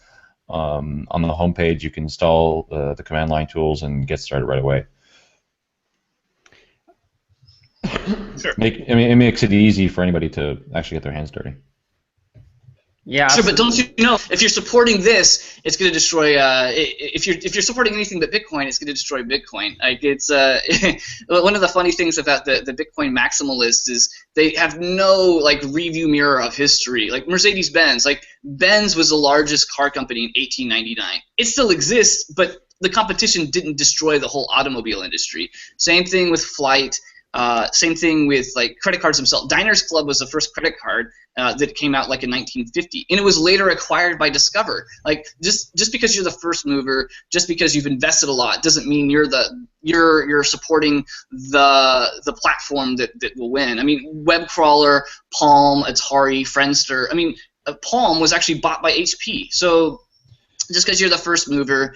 Speaker 1: home page. You can install the command line tools and get started right away.
Speaker 3: Sure.
Speaker 1: It makes it easy for anybody to actually get their hands dirty.
Speaker 2: Yeah.
Speaker 3: Sure, but don't you know if you're supporting this, it's going to destroy. If you're supporting anything but Bitcoin, it's going to destroy Bitcoin. Like it's one of the funny things about the Bitcoin maximalists is they have no like review mirror of history. Like Mercedes-Benz, like Benz was the largest car company in 1899. It still exists, but the competition didn't destroy the whole automobile industry. Same thing with Flight. Same thing with like credit cards themselves. Diners Club was the first credit card that came out like in 1950, and it was later acquired by Discover. Like just because you're the first mover, just because you've invested a lot, doesn't mean you're supporting the platform that will win. I mean, web crawler, Palm, Atari, Friendster. I mean, Palm was actually bought by HP. So just because you're the first mover,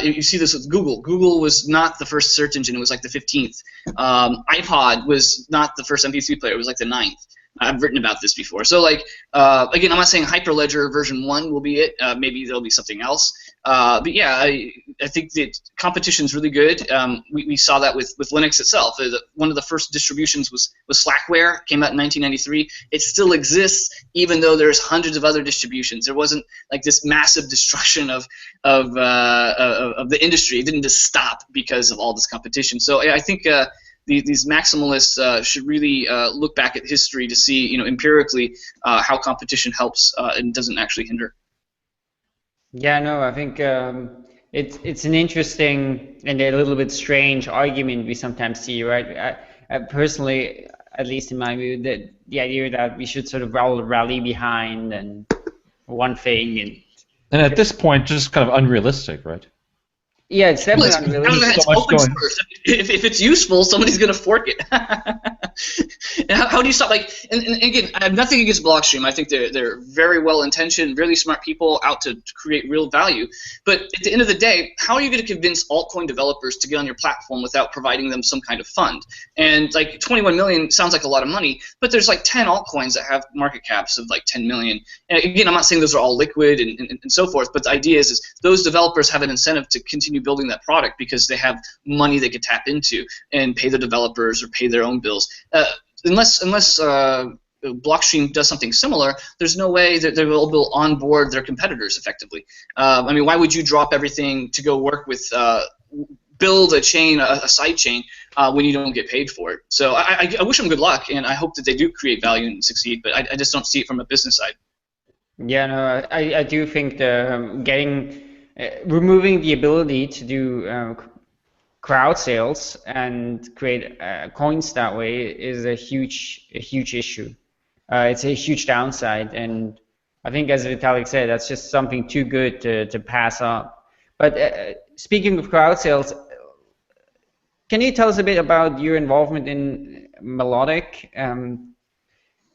Speaker 3: you see this with Google. Google was not the first search engine; it was like the 15th. iPod was not the first MP3 player; it was like the 9th. I've written about this before. So, like, again, I'm not saying Hyperledger version 1 will be it. Maybe there'll be something else. But yeah, I think that competition's really good. We saw that with Linux itself. One of the first distributions was Slackware. Came out in 1993. It still exists, even though there's hundreds of other distributions. There wasn't like this massive destruction of the industry. It didn't just stop because of all this competition. So I think these maximalists should really look back at history to see, empirically how competition helps and doesn't actually hinder.
Speaker 2: Yeah, no, I think it's an interesting and a little bit strange argument we sometimes see, right? I personally, at least in my view, that the idea that we should sort of rally behind and one thing
Speaker 1: and at this point, just kind of unrealistic, right?
Speaker 2: Yeah, it's definitely unrealistic.
Speaker 3: It's open source. If it's useful, somebody's going to fork it. And how do you stop? Like, and again, I have nothing against Blockstream. I think they're very well intentioned, really smart people out to create real value. But at the end of the day, how are you going to convince altcoin developers to get on your platform without providing them some kind of fund? And like 21 million sounds like a lot of money, but there's like 10 altcoins that have market caps of like 10 million. And again, I'm not saying those are all liquid and so forth, but the idea is those developers have an incentive to continue building that product because they have money they could tap into and pay the developers or pay their own bills. Unless Blockstream does something similar, there's no way that they will onboard their competitors effectively. I mean, why would you drop everything to go work with, build a chain, a side chain, when you don't get paid for it? So I wish them good luck, and I hope that they do create value and succeed, but I just don't see it from a business side.
Speaker 2: Yeah, no, I do think the removing the ability to do crowd sales and create coins that way is a huge issue. It's a huge downside, and I think, as Vitalik said, that's just something too good to pass up. But speaking of crowd sales, can you tell us a bit about your involvement in Melotic?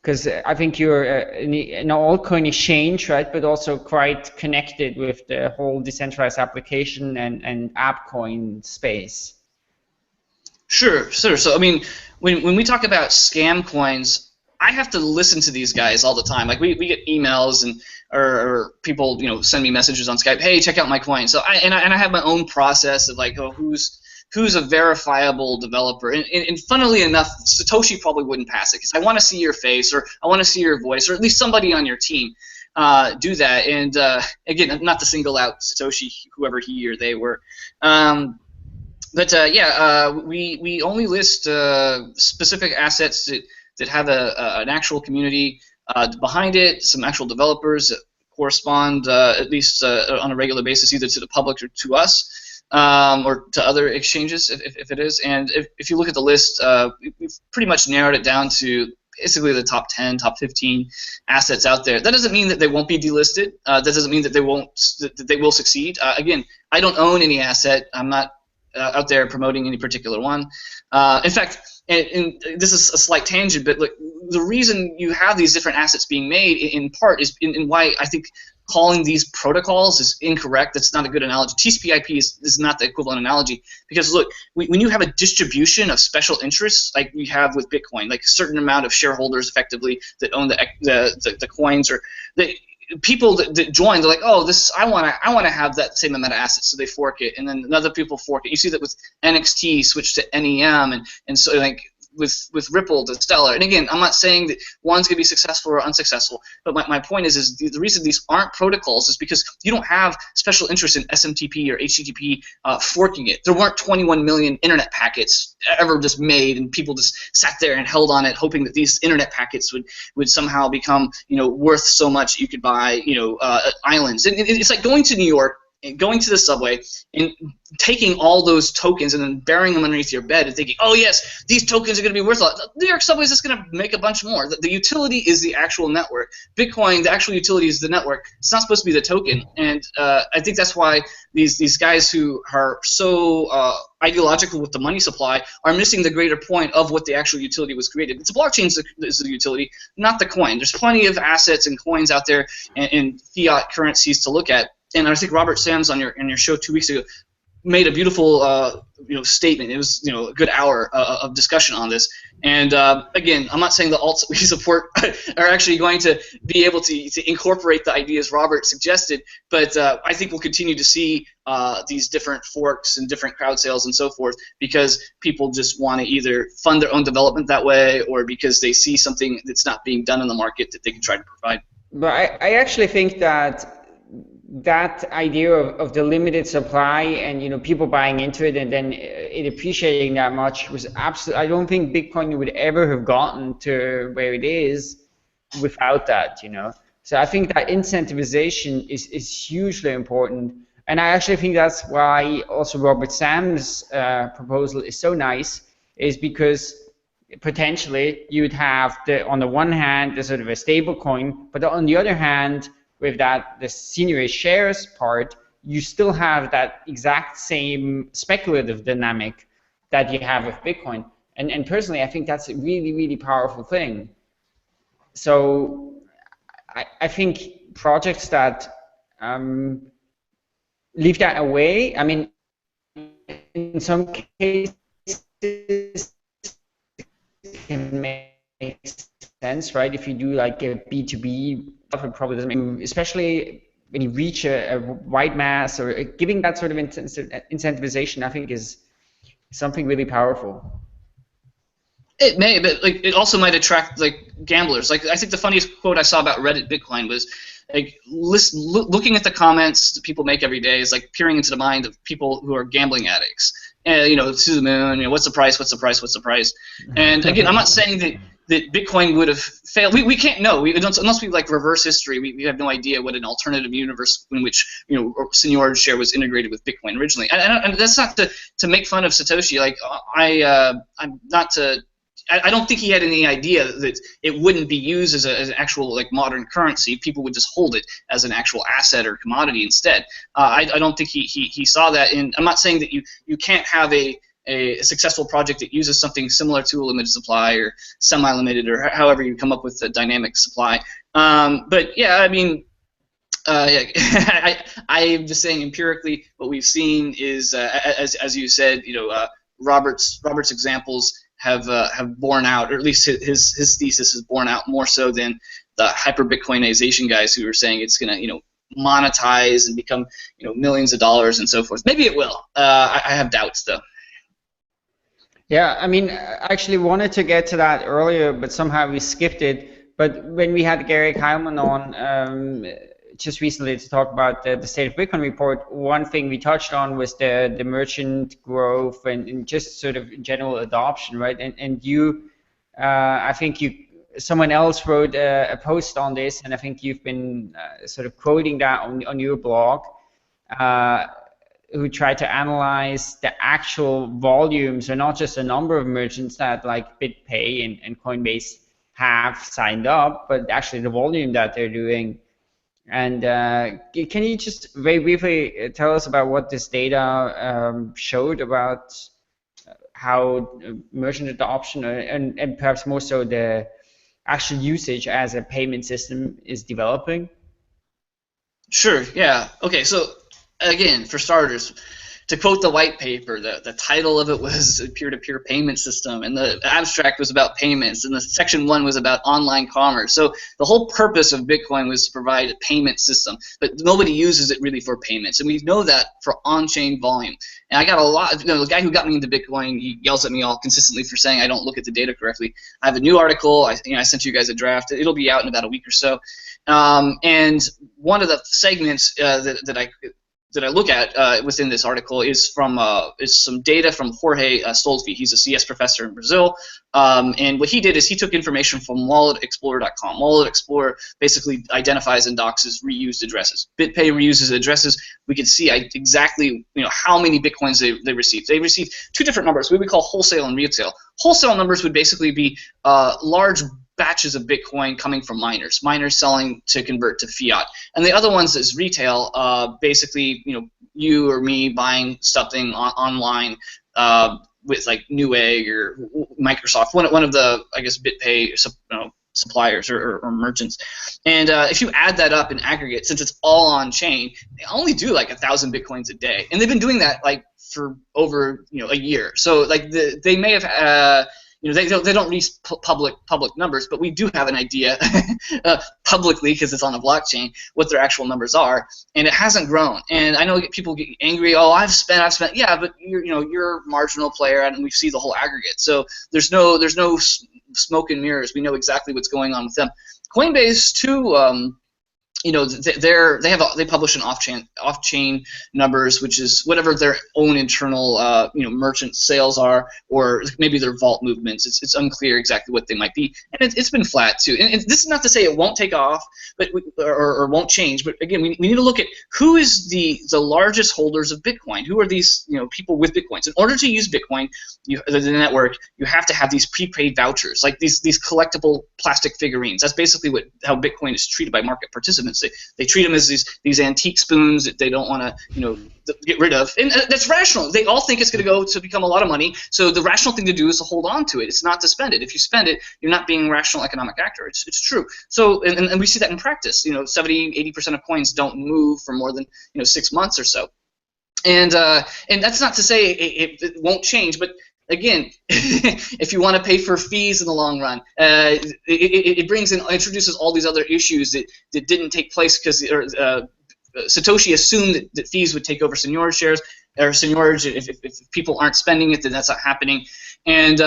Speaker 2: Because I think you're an altcoin exchange, right? But also quite connected with the whole decentralized application and AppCoin space.
Speaker 3: Sure. So I mean, when we talk about scam coins, I have to listen to these guys all the time. Like we get emails and or people send me messages on Skype. Hey, check out my coin. So I have my own process of like, oh, who's a verifiable developer, and funnily enough, Satoshi probably wouldn't pass it because I want to see your face, or I want to see your voice, or at least somebody on your team do that. And again, not to single out Satoshi, whoever he or they were. We only list specific assets that have an actual community behind it, some actual developers that correspond at least on a regular basis, either to the public or to us. Or to other exchanges, if it is. And if you look at the list, we've pretty much narrowed it down to basically the top 10, top 15 assets out there. That doesn't mean that they won't be delisted. That doesn't mean that they will succeed. Again, I don't own any asset. I'm not out there promoting any particular one. In fact, and this is a slight tangent, but look, the reason you have these different assets being made, in part, is in why I think calling these protocols is incorrect. That's not a good analogy. TCP/IP is not the equivalent analogy, because look, when you have a distribution of special interests like we have with Bitcoin, like a certain amount of shareholders effectively that own the coins, or the people that join, they're like, oh, I want to have that same amount of assets, so they fork it, and then other people fork it. You see that with NXT switch to NEM, and so like with Ripple to Stellar. And again, I'm not saying that one's going to be successful or unsuccessful, but my point is the reason these aren't protocols is because you don't have special interest in SMTP or HTTP forking it. There weren't 21 million internet packets ever just made, and people just sat there and held on it, hoping that these internet packets would somehow become worth so much you could buy islands. And it's like going to New York, going to the subway and taking all those tokens and then burying them underneath your bed and thinking, oh yes, these tokens are going to be worth a lot. New York subway is just going to make a bunch more. The utility is the actual network. Bitcoin, the actual utility is the network. It's not supposed to be the token. And I think that's why these guys who are so ideological with the money supply are missing the greater point of what the actual utility was created. It's a blockchain is the utility, not the coin. There's plenty of assets and coins out there and fiat currencies to look at. And I think Robert Sams on your show 2 weeks ago made a beautiful statement. It was a good hour of discussion on this. And again, I'm not saying the alts that we support are actually going to be able to incorporate the ideas Robert suggested, but I think we'll continue to see these different forks and different crowd sales and so forth, because people just want to either fund their own development that way, or because they see something that's not being done in the market that they can try to provide.
Speaker 2: But I actually think that idea of the limited supply and people buying into it and then it appreciating that much was absolutely. I don't think Bitcoin would ever have gotten to where it is without that. So I think that incentivization is hugely important, and I actually think that's why also Robert Sam's proposal is so nice, is because potentially you would have on the one hand the sort of a stable coin, but on the other hand, with the senior shares part, you still have that exact same speculative dynamic that you have with Bitcoin. And personally, I think that's a really, really powerful thing. So I think projects that leave that away, I mean, in some cases, can make sense, right? If you do like a B2B, it probably doesn't make, especially when you reach a wide mass, or giving that sort of incentivization, I think is something really powerful.
Speaker 3: It may, but like it also might attract like gamblers. Like I think the funniest quote I saw about Reddit Bitcoin was like looking at the comments that people make every day is like peering into the mind of people who are gambling addicts. And to the moon. What's the price? What's the price? What's the price? And again, I'm not saying that Bitcoin would have failed. We can't know. Unless we like reverse history, we have no idea what an alternative universe in which senior share was integrated with Bitcoin originally. And that's not to make fun of Satoshi. Like I'm not to. I don't think he had any idea that it wouldn't be used as an actual like modern currency. People would just hold it as an actual asset or commodity instead. I don't think he saw that. And I'm not saying that you can't have a successful project that uses something similar to a limited supply or semi-limited or however you come up with a dynamic supply. But yeah, I mean, I'm just saying empirically what we've seen is, as you said, Robert's examples have borne out, or at least his thesis is borne out more so than the hyper Bitcoinization guys who are saying it's going to monetize and become millions of dollars and so forth. Maybe it will. I have doubts though.
Speaker 2: Yeah, I mean, I actually wanted to get to that earlier, but somehow we skipped it. But when we had Gary Kyleman on just recently to talk about the State of Bitcoin report, one thing we touched on was the merchant growth and just sort of general adoption, right? And you, I think someone else wrote a post on this, and I think you've been sort of quoting that on your blog. Who try to analyze the actual volumes, or not just the number of merchants that like BitPay and Coinbase have signed up, but actually the volume that they're doing. And can you just very briefly tell us about what this data showed about how merchant adoption and perhaps more so the actual usage as a payment system is developing?
Speaker 3: Sure, yeah. Okay, so again, for starters, to quote the white paper, the title of it was a peer-to-peer payment system, and the abstract was about payments, and the section 1 was about online commerce. So the whole purpose of Bitcoin was to provide a payment system, but nobody uses it really for payments, and we know that for on-chain volume. And I got a lot, the guy who got me into Bitcoin, he yells at me all consistently for saying I don't look at the data correctly. I have a new article. I sent you guys a draft. It'll be out in about a week or so. And one of the segments that I look at within this article is from some data from Jorge Stolfi. He's a CS professor in Brazil, and what he did is he took information from WalletExplorer.com. Wallet Explorer basically identifies and doxes reused addresses. BitPay reuses addresses. We can see exactly how many bitcoins they received. They received two different numbers, what we call wholesale and retail. Wholesale numbers would basically be large batches of Bitcoin coming from miners selling to convert to fiat, and the other ones is retail. Basically, you or me buying something online with like Newegg or Microsoft, one of the BitPay suppliers or merchants. And if you add that up in aggregate, since it's all on chain, they only do like 1,000 Bitcoins a day, and they've been doing that like for over a year. So like they may have. They don't release public numbers, but we do have an idea publicly, because it's on the blockchain, what their actual numbers are, and it hasn't grown. And I know people get angry. Oh, I've spent. Yeah, but you're a marginal player, and we see the whole aggregate. So there's no smoke and mirrors. We know exactly what's going on with them. Coinbase too. They publish an off-chain numbers, which is whatever their own internal merchant sales are, or maybe their vault movements. It's unclear exactly what they might be, and it's been flat too. And this is not to say it won't take off, but or won't change. But again, we need to look at who is the largest holders of Bitcoin. Who are these people with Bitcoins? In order to use Bitcoin, the network, you have to have these prepaid vouchers, like these collectible plastic figurines. That's basically how Bitcoin is treated by market participants. They treat them as these antique spoons that they don't want to get rid of, and that's rational. They all think it's going to go to become a lot of money, so the rational thing to do is to hold on to it. It's not to spend it. If you spend it, you're not being a rational economic actor. It's true. So and we see that in practice. 70-80% of coins don't move for more than 6 months or so, and that's not to say it won't change, but again, if you want to pay for fees in the long run, it introduces all these other issues that didn't take place because Satoshi assumed that fees would take over seniorage shares, or seniorage. If people aren't spending it, then that's not happening. And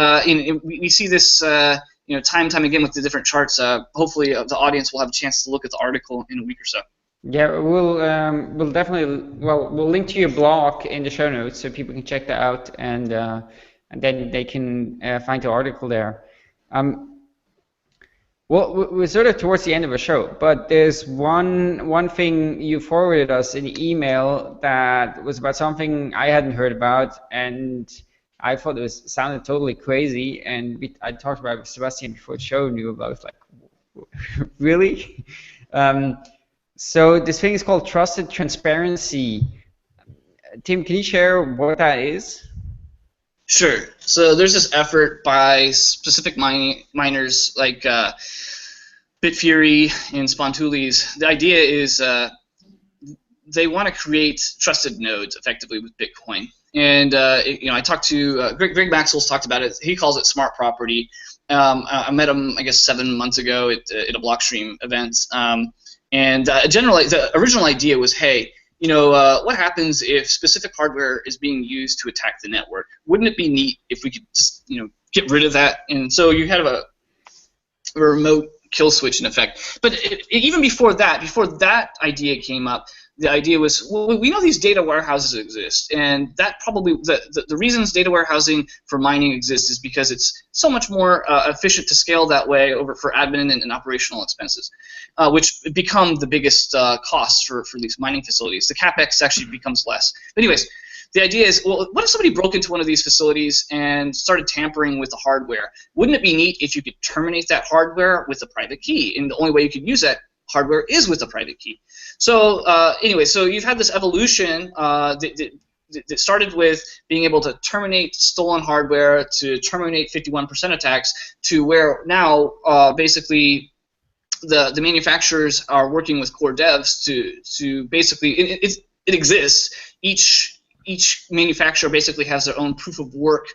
Speaker 3: we see this time and time again with the different charts. Hopefully, the audience will have a chance to look at the article in a week or so.
Speaker 2: Yeah, we'll definitely we'll link to your blog in the show notes so people can check that out, and then they can find the article there. Well, we're sort of towards the end of the show, but there's one thing you forwarded us in the email that was about something I hadn't heard about, and I thought it sounded totally crazy. And I talked about it with Sebastian before the show, and we were both like, really? So this thing is called Trusted Transparency. Tim, can you share what that is?
Speaker 3: Sure. So there's this effort by specific miners like Bitfury and Spontulis. The idea is they want to create trusted nodes effectively with Bitcoin. And I talked to Greg Maxwell's talked about it. He calls it smart property. I met him, I guess, 7 months ago at a Blockstream event. Generally, the original idea was, hey, what happens if specific hardware is being used to attack the network? Wouldn't it be neat if we could just, get rid of that? And so you had a remote kill switch in effect. But even before that idea came up, the idea was, well, we know these data warehouses exist, and that probably the reasons data warehousing for mining exists is because it's so much more efficient to scale that way over for admin and operational expenses, which become the biggest costs for these mining facilities. The capex actually becomes less. But anyways, the idea is, well, what if somebody broke into one of these facilities and started tampering with the hardware? Wouldn't it be neat if you could terminate that hardware with a private key? And the only way you could use that hardware is with a private key. So anyway, so you've had this evolution that started with being able to terminate stolen hardware, to terminate 51% attacks, to where now basically the manufacturers are working with core devs to basically it exists. Each manufacturer basically has their own proof of work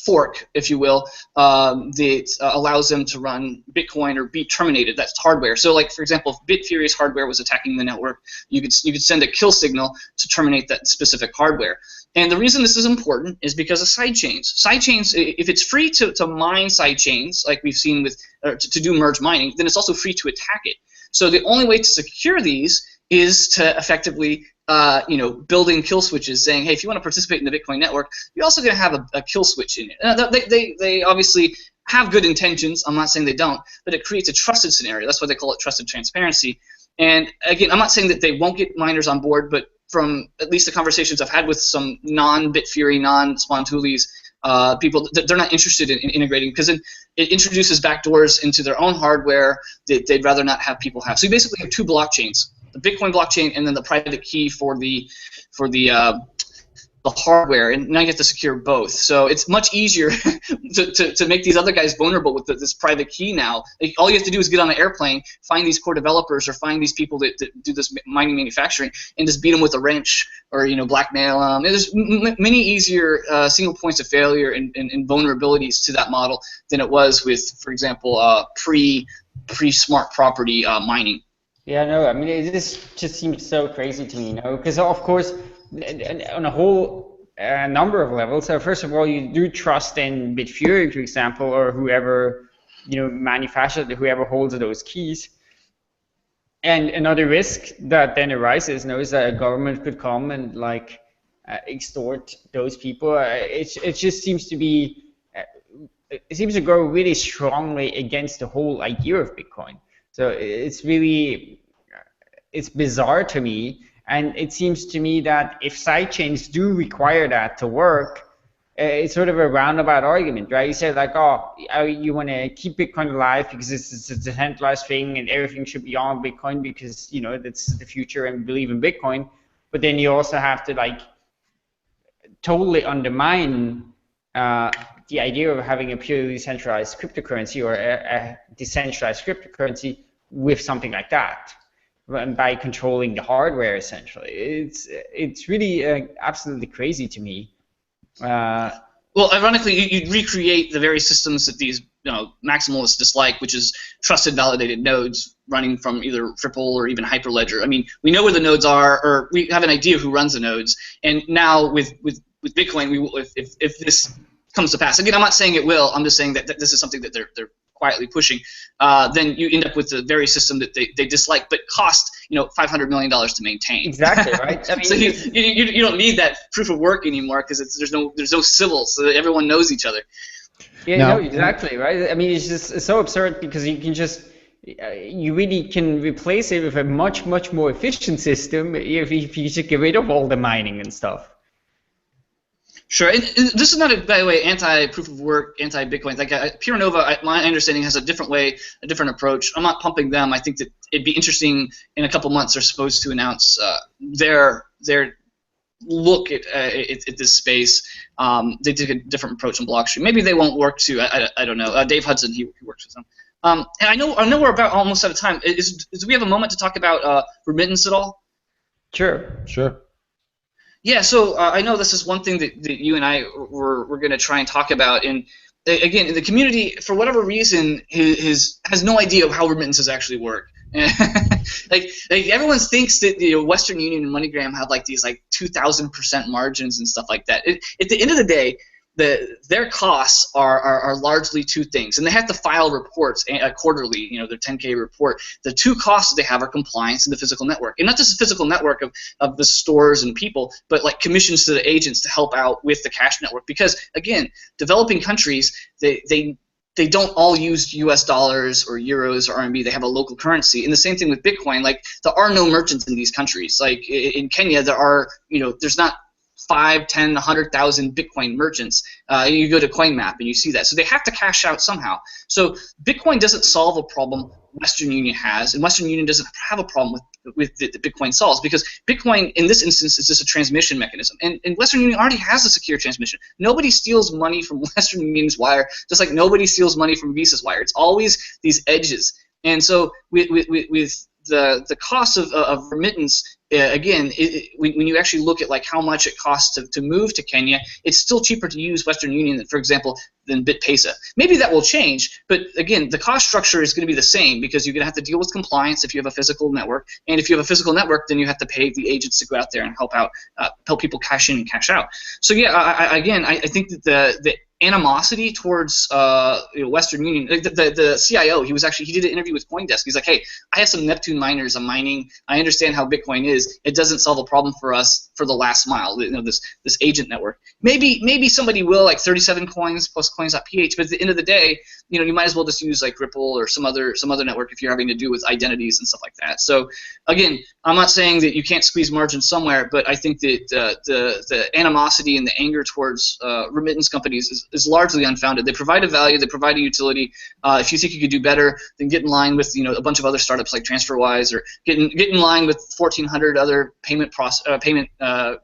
Speaker 3: fork, if you will, that allows them to run Bitcoin or be terminated. That's hardware. So, like for example, if Bitfury's hardware was attacking the network, you could send a kill signal to terminate that specific hardware. And the reason this is important is because of sidechains. Sidechains, if it's free to mine sidechains, like we've seen with to do merge mining, then it's also free to attack it. So the only way to secure these is to effectively building kill switches, saying, hey, if you want to participate in the Bitcoin network, you're also going to have a kill switch in it. They obviously have good intentions. I'm not saying they don't, but it creates a trusted scenario. That's why they call it trusted transparency. And again, I'm not saying that they won't get miners on board, but from at least the conversations I've had with some non-Bitfury, non-Swantoolies people, they're not interested in integrating because it introduces backdoors into their own hardware that they'd rather not have people have. So you basically have two blockchains: the Bitcoin blockchain and then the private key for the hardware, and now you have to secure both. So it's much easier to make these other guys vulnerable with this private key now. Like, all you have to do is get on an airplane, find these core developers or find these people that do this mining manufacturing, and just beat them with a wrench or blackmail them. There's many easier single points of failure and vulnerabilities to that model than it was with, for example, pre-smart property mining.
Speaker 2: Yeah, no, I mean, this just seems so crazy to me, because of course, on a whole number of levels. So first of all, you do trust in Bitfury, for example, or whoever manufactures, whoever holds those keys. And another risk that then arises is that a government could come and extort those people. It just seems to be, it seems to go really strongly against the whole idea of Bitcoin. So it's bizarre to me. And it seems to me that if sidechains do require that to work, it's sort of a roundabout argument, right? You say you want to keep Bitcoin alive because it's a decentralized thing and everything should be on Bitcoin because, that's the future and we believe in Bitcoin. But then you also have to totally undermine the idea of having a purely centralized cryptocurrency or a decentralized cryptocurrency with something like that. By controlling the hardware, essentially, it's really absolutely crazy to me.
Speaker 3: Well, ironically, you'd recreate the very systems that these maximalists dislike, which is trusted, validated nodes running from either Ripple or even Hyperledger. I mean, we know where the nodes are, or we have an idea who runs the nodes. And now with Bitcoin, if this comes to pass, again, I'm not saying it will. I'm just saying that this is something that they're quietly pushing, then you end up with the very system that they dislike, but cost $500 million to maintain.
Speaker 2: Exactly, right. I mean,
Speaker 3: so you don't need that proof of work anymore because there's no civil, so that everyone knows each other.
Speaker 2: Yeah, no, exactly, right. I mean, it's so absurd because you can you really can replace it with a much more efficient system if you just get rid of all the mining and stuff.
Speaker 3: Sure. And this is not, by the way, anti-proof of work, anti-Bitcoin. Pure Nova, my understanding, has a different way, a different approach. I'm not pumping them. I think that it'd be interesting in a couple months. They're supposed to announce their look at this space. They took a different approach on Blockstream. Maybe they won't work too. I don't know. Dave Hudson, he works with them. And I know we're about almost out of time. Do we have a moment to talk about remittance at all?
Speaker 2: Sure.
Speaker 3: Yeah, so I know this is one thing that you and I we're going to try and talk about. And again, the community, for whatever reason, has no idea how remittances actually work. like everyone thinks that Western Union and MoneyGram have like these like 2,000% margins and stuff like that. At the end of the day, their costs are largely two things, and they have to file reports quarterly. Their 10K report. The two costs that they have are compliance and the physical network, and not just the physical network of the stores and people, but like commissions to the agents to help out with the cash network. Because again, developing countries, they don't all use US dollars or euros or RMB. They have a local currency. And the same thing with Bitcoin. Like, there are no merchants in these countries. Like in Kenya, there's not 5, 10, 100,000 Bitcoin merchants. You go to CoinMap and you see that. So they have to cash out somehow. So Bitcoin doesn't solve a problem Western Union has, and Western Union doesn't have a problem with the Bitcoin solves, because Bitcoin in this instance is just a transmission mechanism, and Western Union already has a secure transmission. Nobody steals money from Western Union's wire, just like nobody steals money from Visa's wire. It's always these edges. And so with the cost of remittance, again, when you actually look at like how much it costs to move to Kenya, it's still cheaper to use Western Union, for example, than BitPesa. Maybe that will change, but again, the cost structure is going to be the same, because you're going to have to deal with compliance if you have a physical network, and if you have a physical network, then you have to pay the agents to go out there and help people cash in and cash out. So yeah, I think that the animosity towards Western Union, the CIO, he did an interview with CoinDesk. He's like, hey, I have some Neptune miners I'm mining. I understand how Bitcoin is. It doesn't solve a problem for us for the last mile. This agent network. Maybe somebody will, like 37 coins plus coins.ph, but at the end of the day, you might as well just use like Ripple or some other network if you're having to do with identities and stuff like that. So again, I'm not saying that you can't squeeze margin somewhere, but I think that the animosity and the anger towards remittance companies is largely unfounded. They provide a value, they provide a utility. If you think you could do better, then get in line with a bunch of other startups like TransferWise, or get in line with 1,400 other payment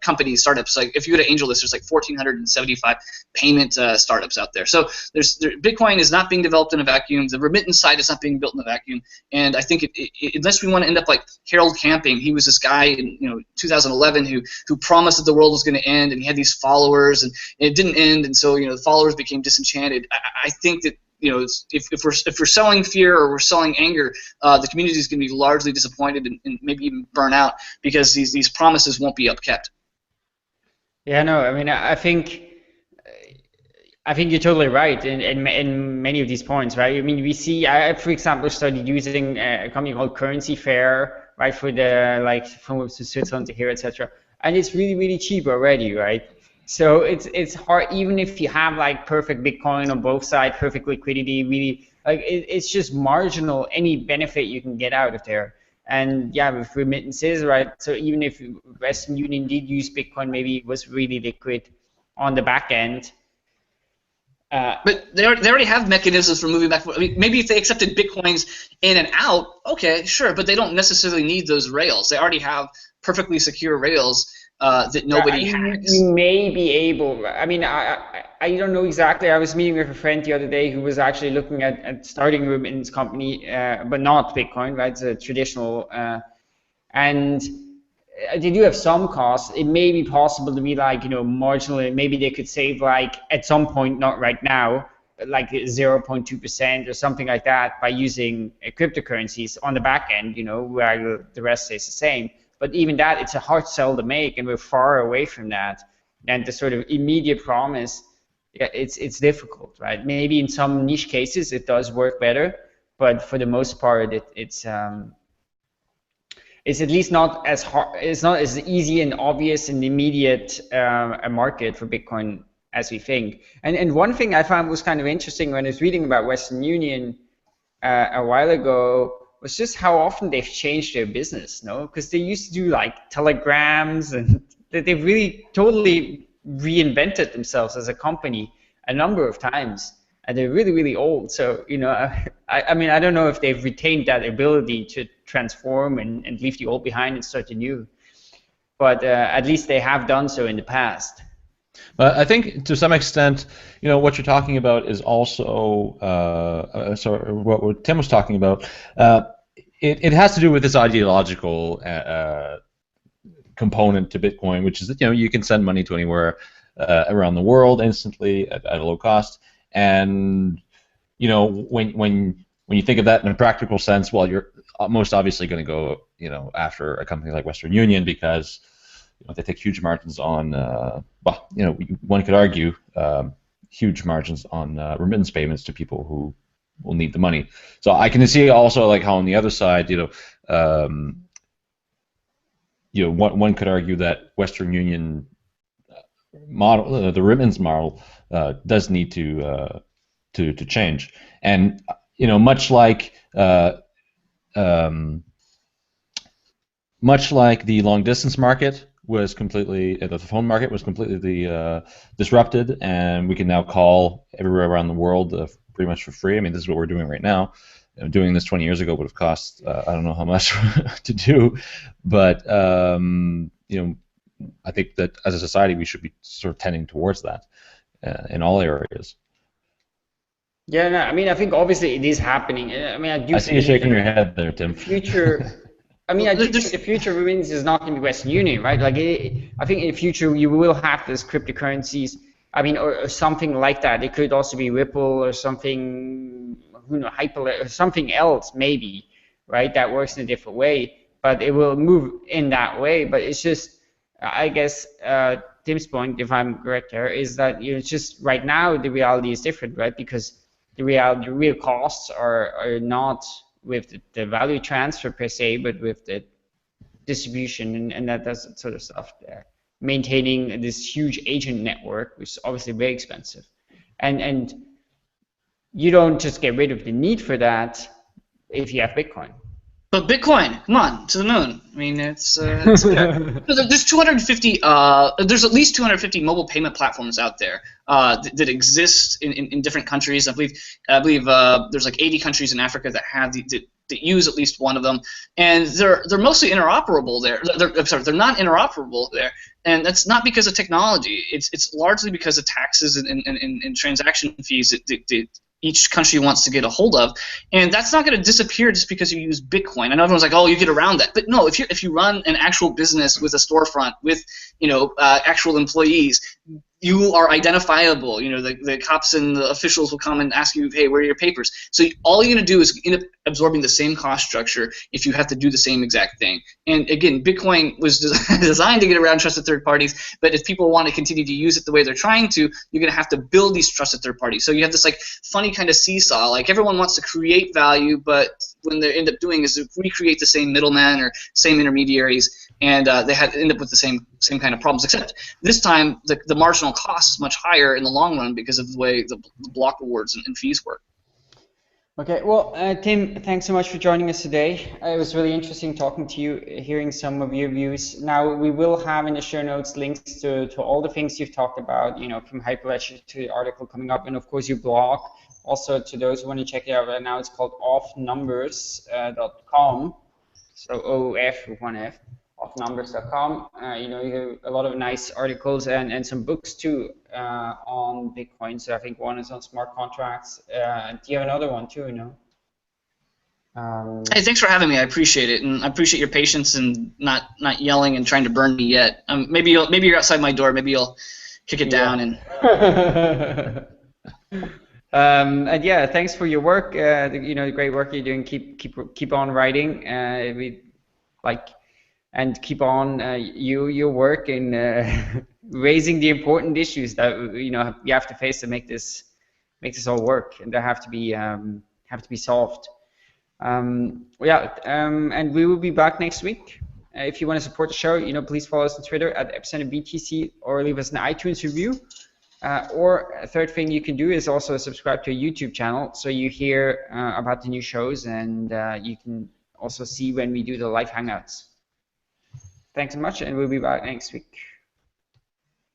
Speaker 3: companies, startups. Like if you go to AngelList, there's like 1,475 payment startups out there. So Bitcoin is not being developed in a vacuum. The remittance side is not being built in a vacuum. And I think unless we want to end up like Harold Camping, he was this guy in 2011 who promised that the world was going to end, and he had these followers, and it didn't end, and so the followers became disenchanted. I think that if we're selling fear or we're selling anger, the community is going to be largely disappointed and maybe even burn out, because these promises won't be upkept.
Speaker 2: Yeah, no, I mean, I think you're totally right in many of these points, right? I mean, I, for example, started using a company called Currency Fair, right, for from Switzerland to here, etc. And it's really, really cheap already, right? So it's hard, even if you have like perfect Bitcoin on both sides, perfect liquidity, really, like it's just marginal any benefit you can get out of there. And yeah, with remittances, right? So even if Western Union did use Bitcoin, maybe it was really liquid on the back end.
Speaker 3: But they already have mechanisms for moving back. I mean, maybe if they accepted Bitcoins in and out, okay, sure, but they don't necessarily need those rails. They already have perfectly secure rails that nobody hacks.
Speaker 2: You may be able. I mean, I don't know exactly. I was meeting with a friend the other day who was actually looking at starting a remittance company, but not Bitcoin, right? It's a traditional, and they do have some costs. It may be possible to be like, marginally, maybe they could save like at some point, not right now, but like 0.2% or something like that by using cryptocurrencies on the back end, where the rest stays the same. But even that, it's a hard sell to make, and we're far away from that. And the sort of immediate promise, yeah, it's difficult, right? Maybe in some niche cases it does work better, but for the most part, it's at least not as hard. It's not as easy and obvious and immediate a market for Bitcoin as we think. And one thing I found was kind of interesting when I was reading about Western Union a while ago was just how often they've changed their business, because they used to do like telegrams, and they've really totally reinvented themselves as a company a number of times, and they're really, really old. So, I mean, I don't know if they've retained that ability to transform and leave the old behind and start the new, but at least they have done so in the past.
Speaker 1: I think to some extent, what you're talking about is also, what Tim was talking about. It has to do with this ideological component to Bitcoin, which is that you can send money to anywhere around the world instantly at a low cost. And when you think of that in a practical sense, well, you're most obviously going to go after a company like Western Union because they take huge margins on one could argue huge margins on remittance payments to people who will need the money. So I can see also like how on the other side, one could argue that Western Union model, the remittance model, does need to change. And much like the long distance market was completely, the phone market was completely disrupted, and we can now call everywhere around the world pretty much for free. I mean, this is what we're doing right now. Doing this 20 years ago would have cost I don't know how much to do, but I think that as a society we should be sort of tending towards that in all areas.
Speaker 2: Yeah, no, I mean, I think obviously it is happening. I mean,
Speaker 1: I see you shaking your head there, Tim.
Speaker 2: The future. I mean, I do think the future remittance is not going to be Western Union, right? Like, I think in the future you will have these cryptocurrencies. I mean, or something like that. It could also be Ripple or something, Hyperledger or something else, maybe, right? That works in a different way, but it will move in that way. But it's just, I guess, Tim's point, if I'm correct here, is that it's just right now the reality is different, right? Because the real costs are not with the value transfer per se, but with the distribution and that sort of stuff there. Maintaining this huge agent network, which is obviously very expensive. And you don't just get rid of the need for that if you have Bitcoin.
Speaker 3: But Bitcoin, come on, to the moon. I mean, it's there's 250. There's at least 250 mobile payment platforms out there that exist in different countries. I believe there's like 80 countries in Africa that have that use at least one of them, and they're mostly interoperable there. They're not interoperable there, and that's not because of technology. It's largely because of taxes and transaction fees that each country wants to get a hold of, and that's not going to disappear just because you use Bitcoin. I know everyone's like, "Oh, you get around that," but no. If you run an actual business with a storefront with actual employees, you are identifiable. The cops and the officials will come and ask you, "Hey, where are your papers?" So all you're going to do is end up absorbing the same cost structure if you have to do the same exact thing. And again, Bitcoin was designed to get around trusted third parties, but if people want to continue to use it the way they're trying to, you're going to have to build these trusted third parties. So you have this like funny kind of seesaw. Like everyone wants to create value, but when they end up doing is recreate the same middleman or same intermediaries, and they end up with the same kind of problems, except this time the marginal cost is much higher in the long run because of the way the block rewards and fees work.
Speaker 2: Okay, well, Tim, thanks so much for joining us today. It was really interesting talking to you, hearing some of your views. Now, we will have in the show notes links to all the things you've talked about, from Hyperledger to the article coming up, and of course your blog. Also, to those who want to check it out right now, it's called offnumbers.com. So OOF with one F. Offnumbers.com. You have a lot of nice articles and some books too on Bitcoin. So I think one is on smart contracts. Do you have another one too?
Speaker 3: Hey, thanks for having me. I appreciate it, and I appreciate your patience and not yelling and trying to burn me yet. Maybe you're outside my door. Maybe you'll kick it down and.
Speaker 2: And yeah, thanks for your work. The great work you're doing. Keep on writing. And keep on your work in raising the important issues that you have to face to make this all work, and they have to be solved. And we will be back next week. If you want to support the show, please follow us on Twitter at @BTC or leave us an iTunes review. Or a third thing you can do is also subscribe to a YouTube channel, so you hear about the new shows, and you can also see when we do the live hangouts. Thanks so much, and we'll be back next week.